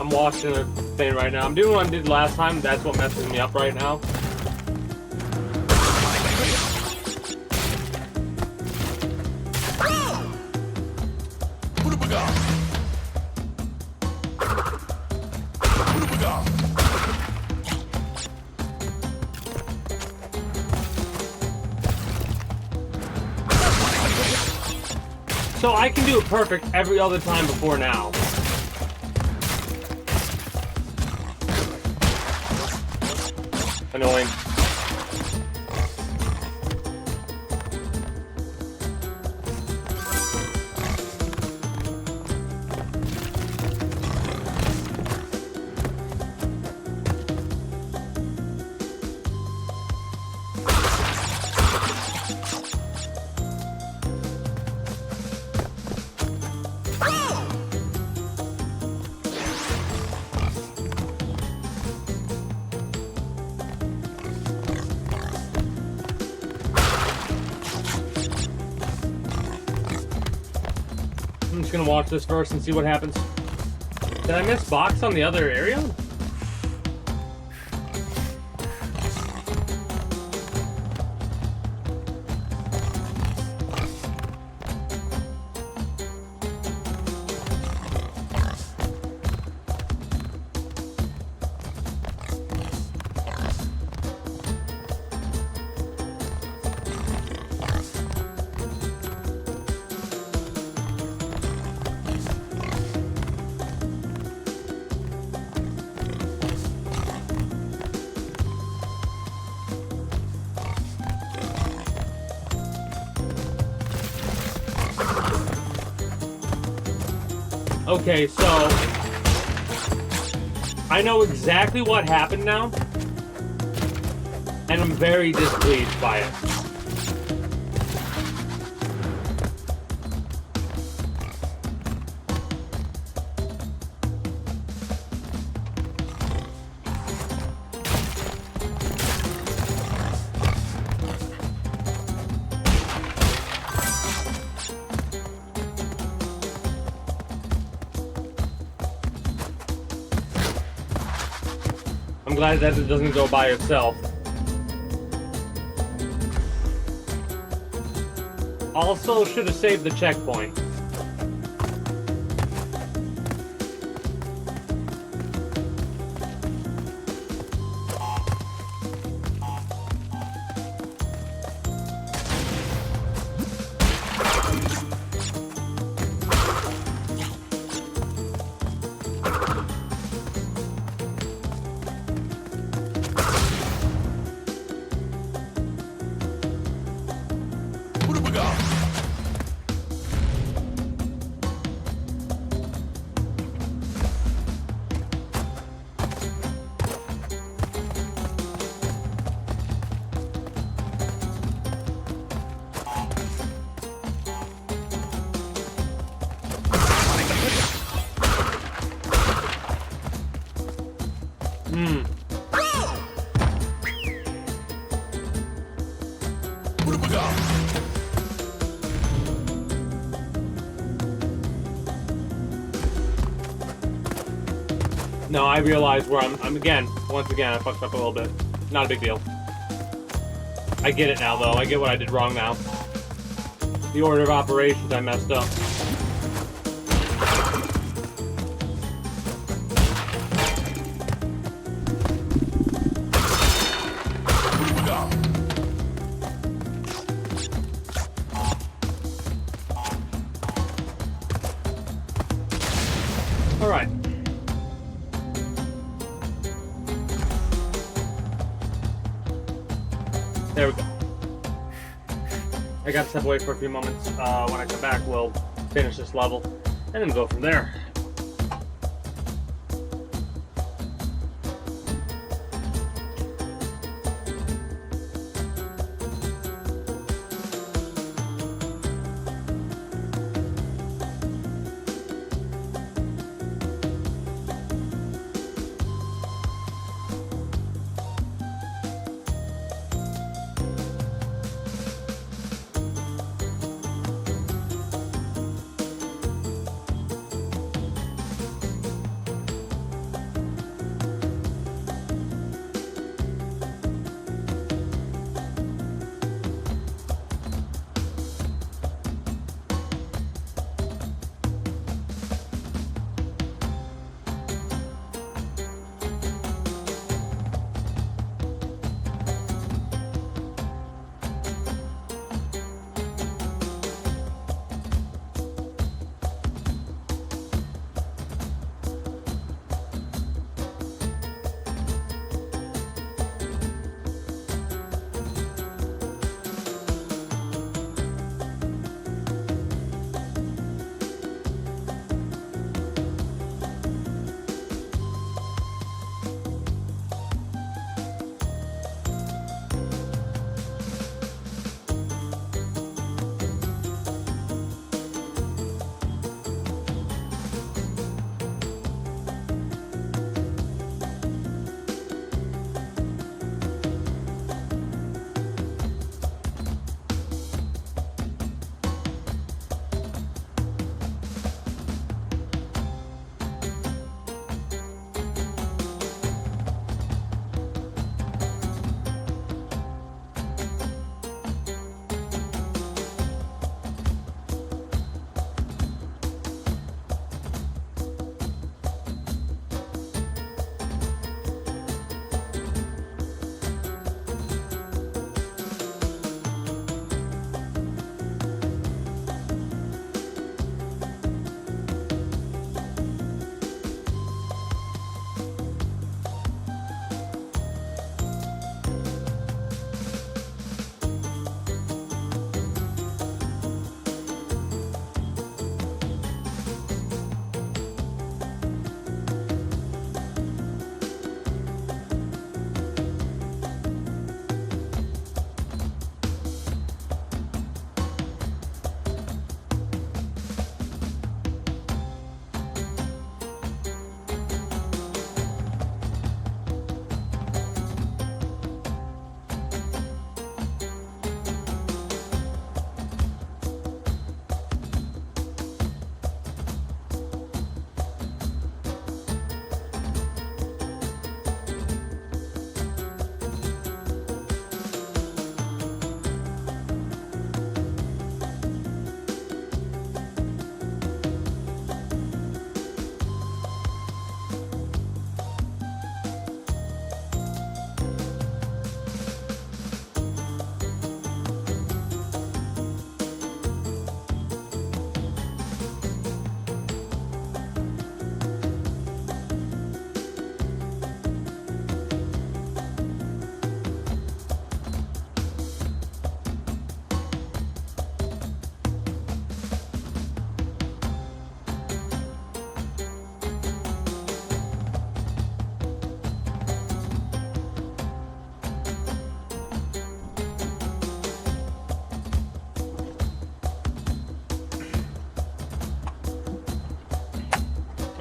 I'm watching a thing right now. I'm doing what I did last time. That's what messes me up right now. So I can do it perfect every other time before now. Annoying. I'm just gonna watch this first and see what happens. Did I miss box on the other area? Okay, so I know exactly what happened now, and I'm very displeased by it. I'm glad that it doesn't go by itself. Also, should have saved the checkpoint. No, I realize where I'm again, once again, I fucked up a little bit. Not a big deal. I get it now, though. I get what I did wrong now. The order of operations, I messed up. All right. There we go. I got to step away for a few moments. When I come back, we'll finish this level and then go from there.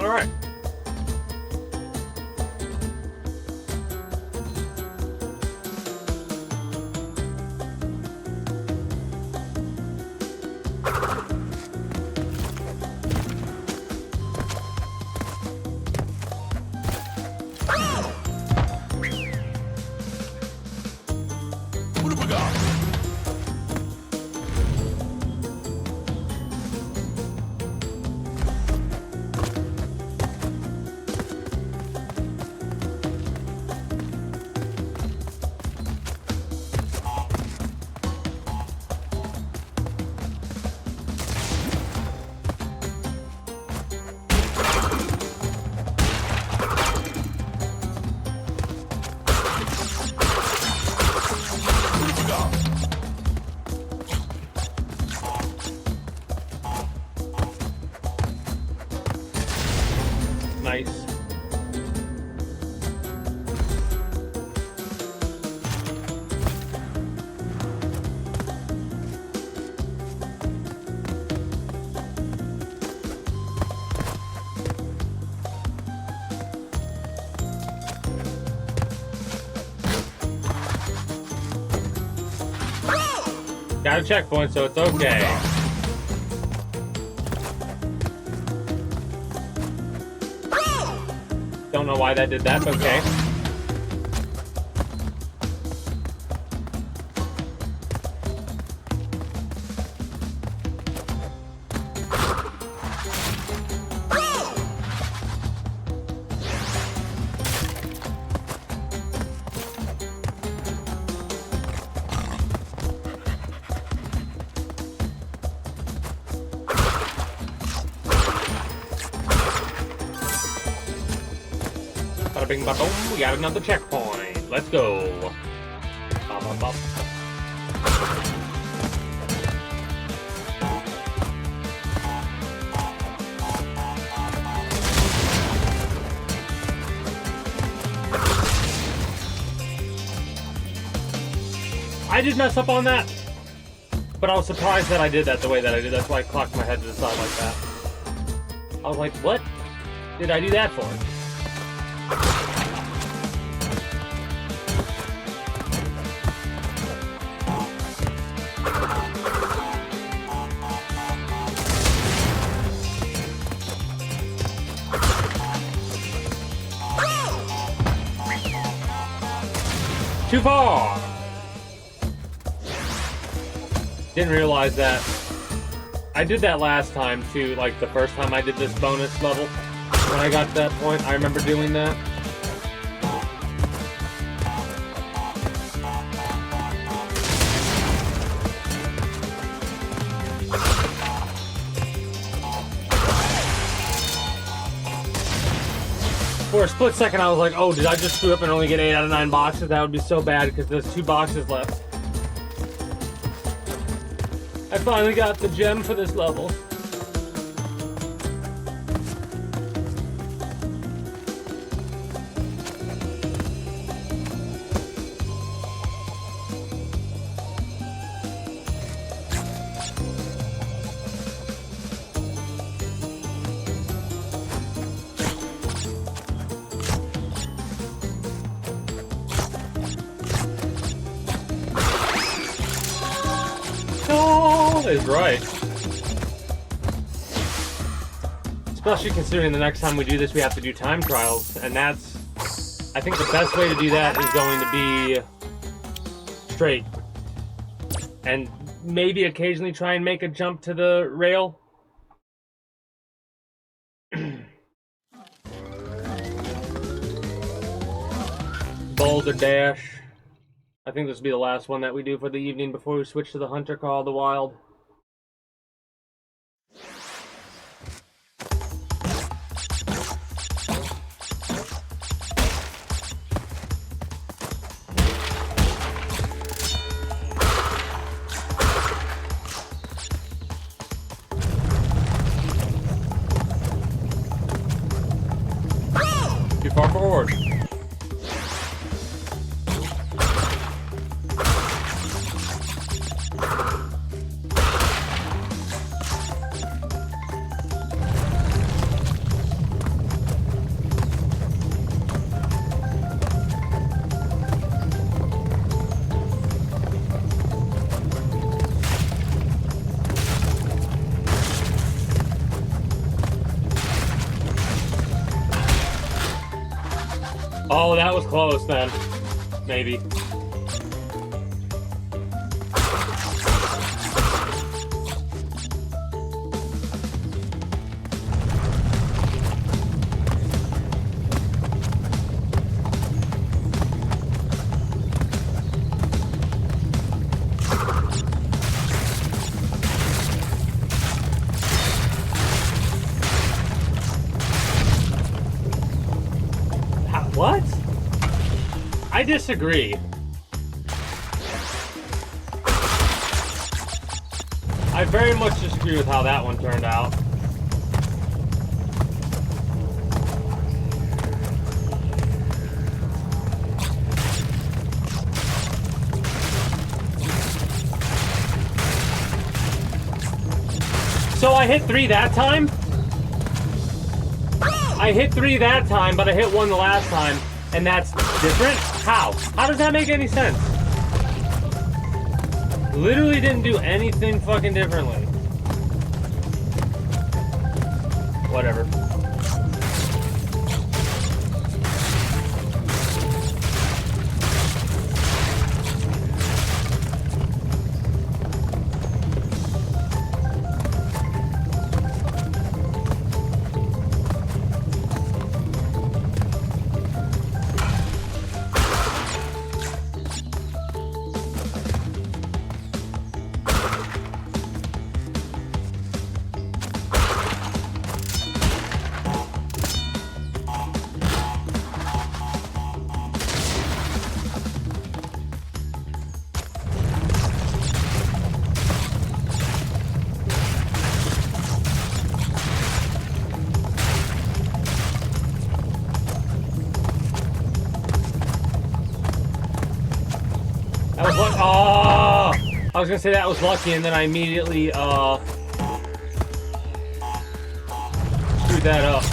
Alright.
What have we got?
Nice. Got a checkpoint, so it's okay. Don't know why that did that, but okay. Bada bing, bada boom, we got another checkpoint. Let's go. Bop, bop, bop. I did mess up on that, but I was surprised that I did that the way that I did. That's why I clocked my head to the side like that. I was like, what did I do that for? Too far! Didn't realize that. I did that last time too, like the first time I did this bonus level. When I got to that point, I remember doing that. For a split second, I was like, oh, did I just screw up and only get 8 out of 9 boxes? That would be so bad because there's 2 boxes left. I finally got the gem for this level. Is right. Especially considering the next time we do this, we have to do time trials, and that's, I think the best way to do that is going to be straight. And maybe occasionally try and make a jump to the rail. Boulder Dash. I think this will be the last one that we do for the evening before we switch to the Hunter Call of the Wild. Too far forward. Oh, that was close then. Maybe. What? I disagree. I very much disagree with how that one turned out. So I hit 3 that time? I hit 3 that time, but I hit 1 the last time, and that's different? How? How does that make any sense? Literally didn't do anything fucking differently. Whatever. That was lucky. Oh! I was gonna say that was lucky, and then I immediately, screwed that up.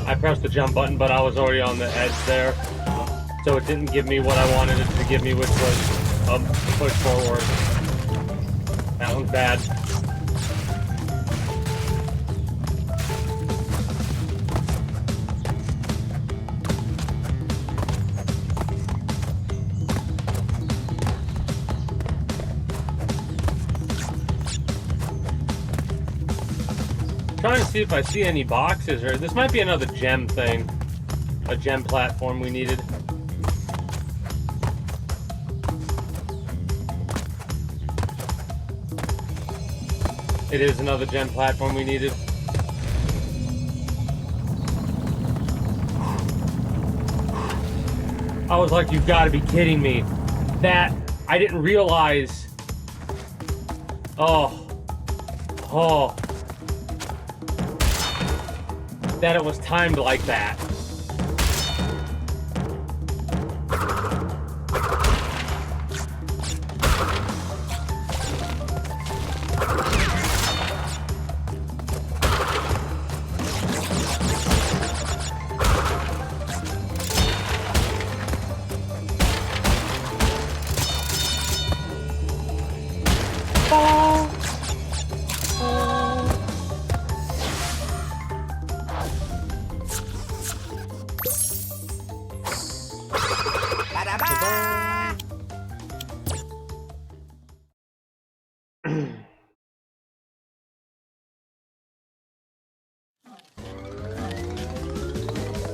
I pressed the jump button, but I was already on the edge there, so it didn't give me what I wanted it to give me, which was a push forward. That one's bad. Trying to see if I see any boxes, or this might be another gem thing. A gem platform we needed. It is another gem platform we needed. I was like, you've got to be kidding me. That, I didn't realize. Oh. That it was timed like that.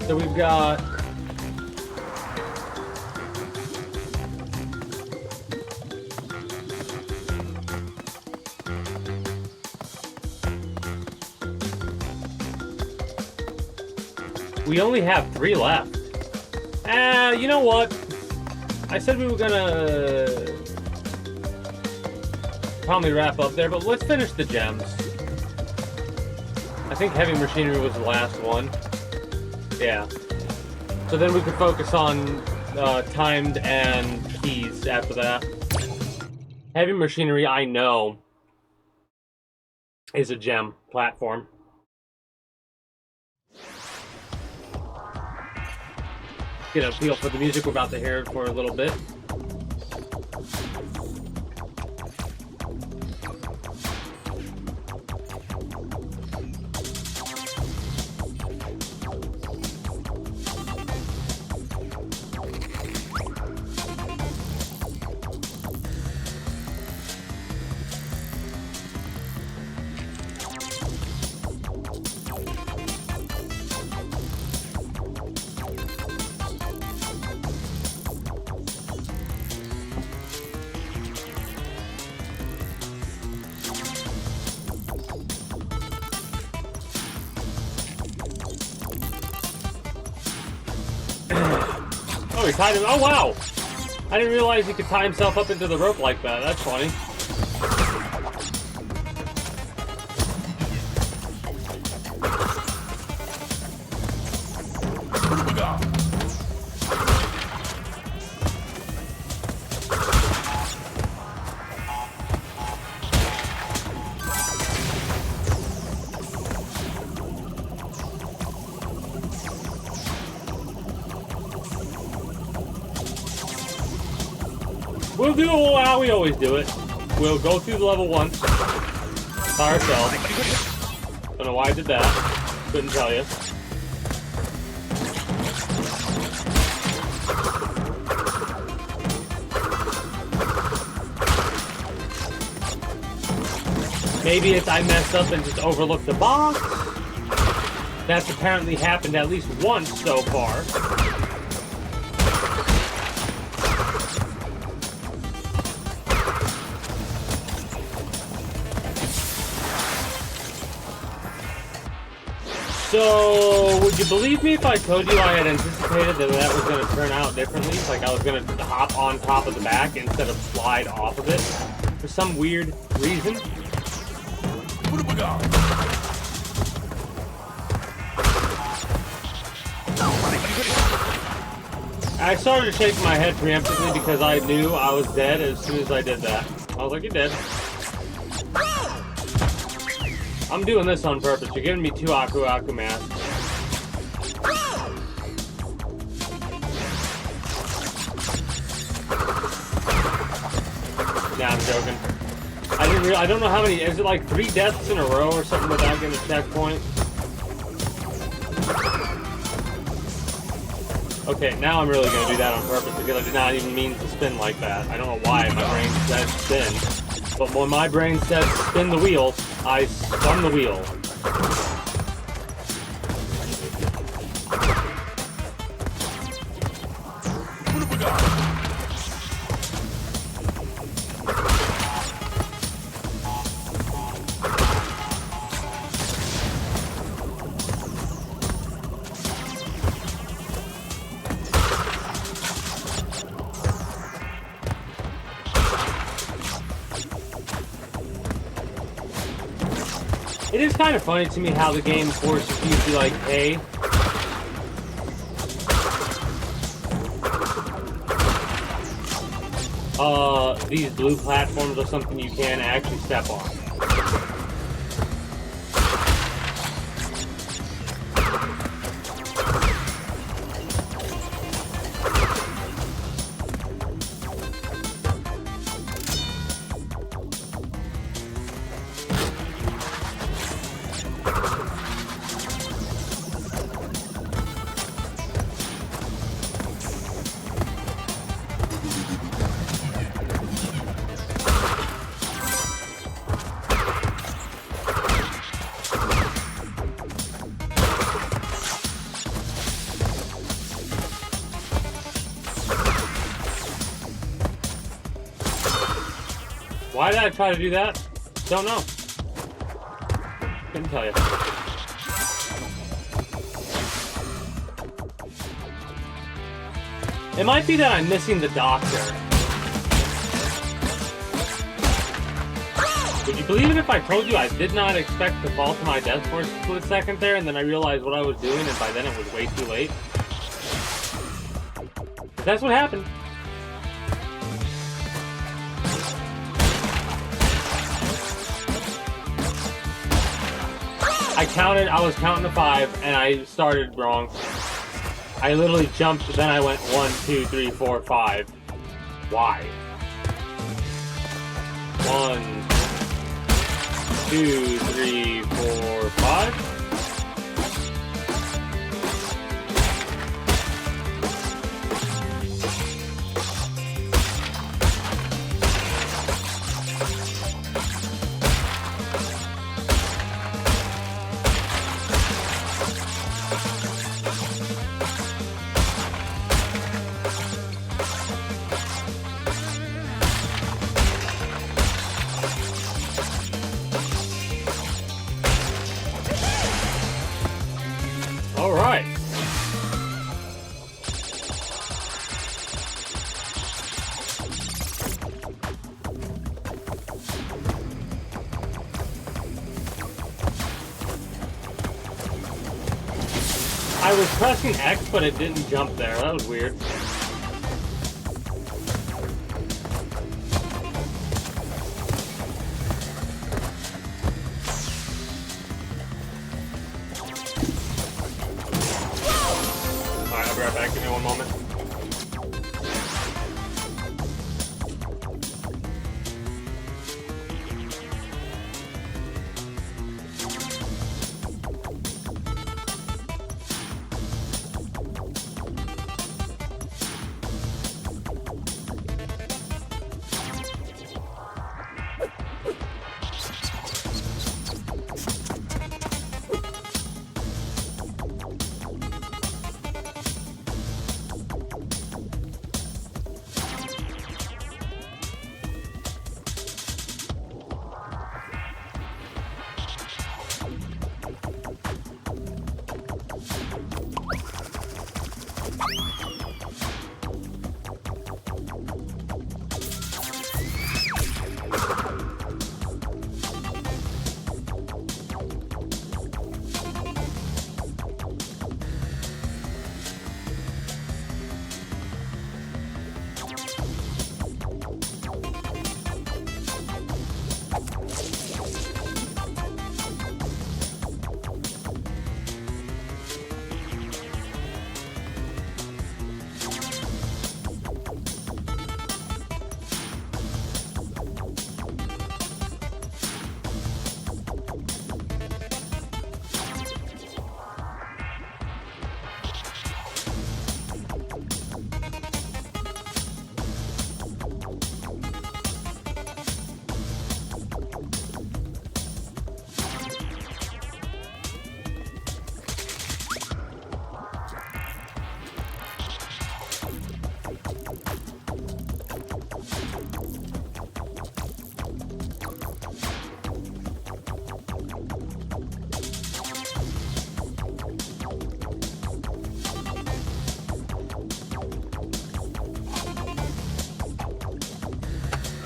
So we've got we only have 3 left. You know what? I said we were gonna probably wrap up there, but let's finish the gems. I think heavy machinery was the last one. Yeah. So then we could focus on timed and keys after that. Heavy Machinery, I know, is a gem platform. Get a feel for the music we're about to hear for a little bit. Oh, he tied him. Oh, wow. I didn't realize he could tie himself up into the rope like that. That's funny.
What do we got?
We'll do how we always do it. We'll go through the level once by ourselves. Don't know why I did that. Couldn't tell you. Maybe it's I messed up and just overlooked the box. That's apparently happened at least once so far. So, would you believe me if I told you I had anticipated that that was going to turn out differently? Like I was going to hop on top of the back instead of slide off of it for some weird reason?
What do we got?
I started to shake my head preemptively because I knew I was dead as soon as I did that. I was like, you're dead. I'm doing this on purpose. You're giving me 2 Aku Aku masks. Nah, I'm joking. I don't know how many. Is it like 3 deaths in a row or something without getting a checkpoint? Okay, now I'm really gonna do that on purpose because I did not even mean to spin like that. I don't know why my brain said spin, but when my brain said spin the wheel, I spun the wheel.
What do we got?
It is kind of funny to me how the game forces you to be like, hey, these blue platforms are something you can actually step on. Why did I try to do that? Don't know. Couldn't tell you. It might be that I'm missing the doctor. Would you believe it if I told you I did not expect to fall to my death for a split second there, and then I realized what I was doing, and by then it was way too late? But that's what happened. I was counting to 5, and I started wrong. I literally jumped, then I went 1, 2, 3, 4, 5. Why? 1, 2, 3, 4, 5? Alright. I was pressing X, but it didn't jump there. That was weird. Alright, I'll be right back. Give me one moment.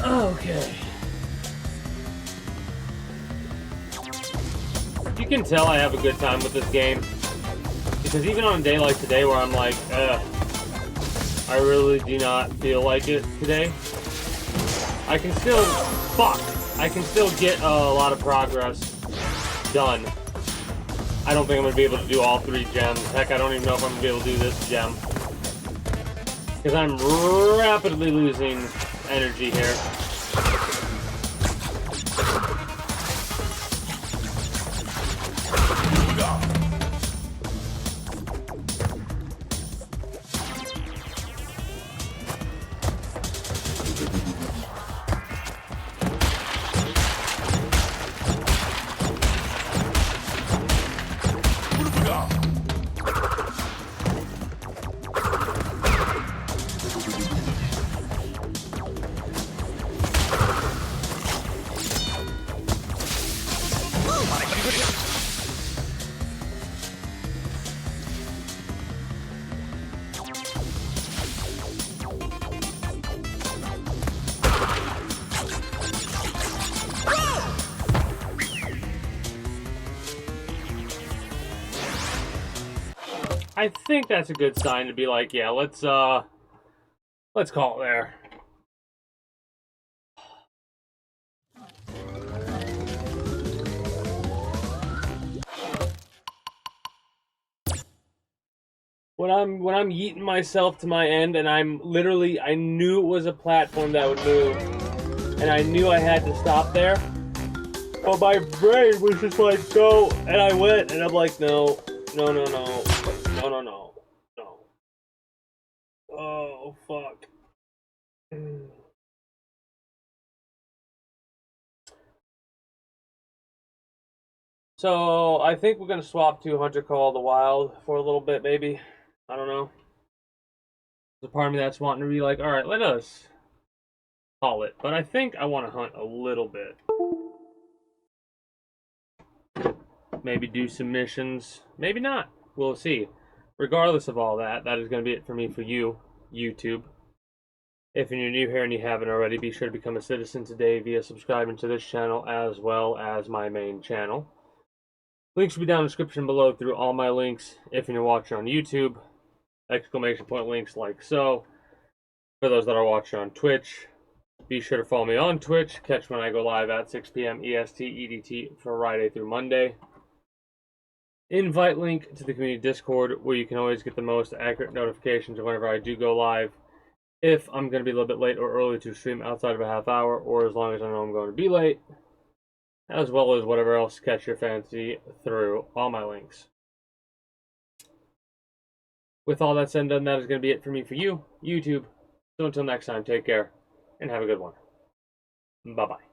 Okay. You can tell I have a good time with this game. Because even on a day like today where I'm like, I really do not feel like it today, I can still, I can still get a lot of progress done. I don't think I'm going to be able to do all 3 gems. Heck, I don't even know if I'm going to be able to do this gem. Because I'm rapidly losing energy here. I think that's a good sign to be like, yeah, let's call it there. When I'm yeeting myself to my end, and I'm literally, I knew it was a platform that would move, and I knew I had to stop there. But my brain was just like, go, and I went, and I'm like, no, no, no, no, no, no, no, no. Oh fuck. So I think we're gonna swap to Hunter Call of the Wild for a little bit, maybe. I don't know. There's a part of me that's wanting to be like, all right, let us call it. But I think I want to hunt a little bit. Maybe do some missions. Maybe not. We'll see. Regardless of all that, that is going to be it for me for you, YouTube. If you're new here and you haven't already, be sure to become a citizen today via subscribing to this channel as well as my main channel. Links will be down in the description below through all my links. If you're watching on YouTube, exclamation point links like so. For those that are watching on Twitch, be sure to follow me on Twitch. Catch when I go live at 6 p.m. EST, EDT for Friday through Monday. Invite link to the community Discord, where you can always get the most accurate notifications whenever I do go live. If I'm going to be a little bit late or early to stream outside of a half hour, or as long as I know I'm going to be late, as well as whatever else catch your fancy through all my links. With all that said and done, that is going to be it for me for you, YouTube. So until next time, take care, and have a good one. Bye-bye.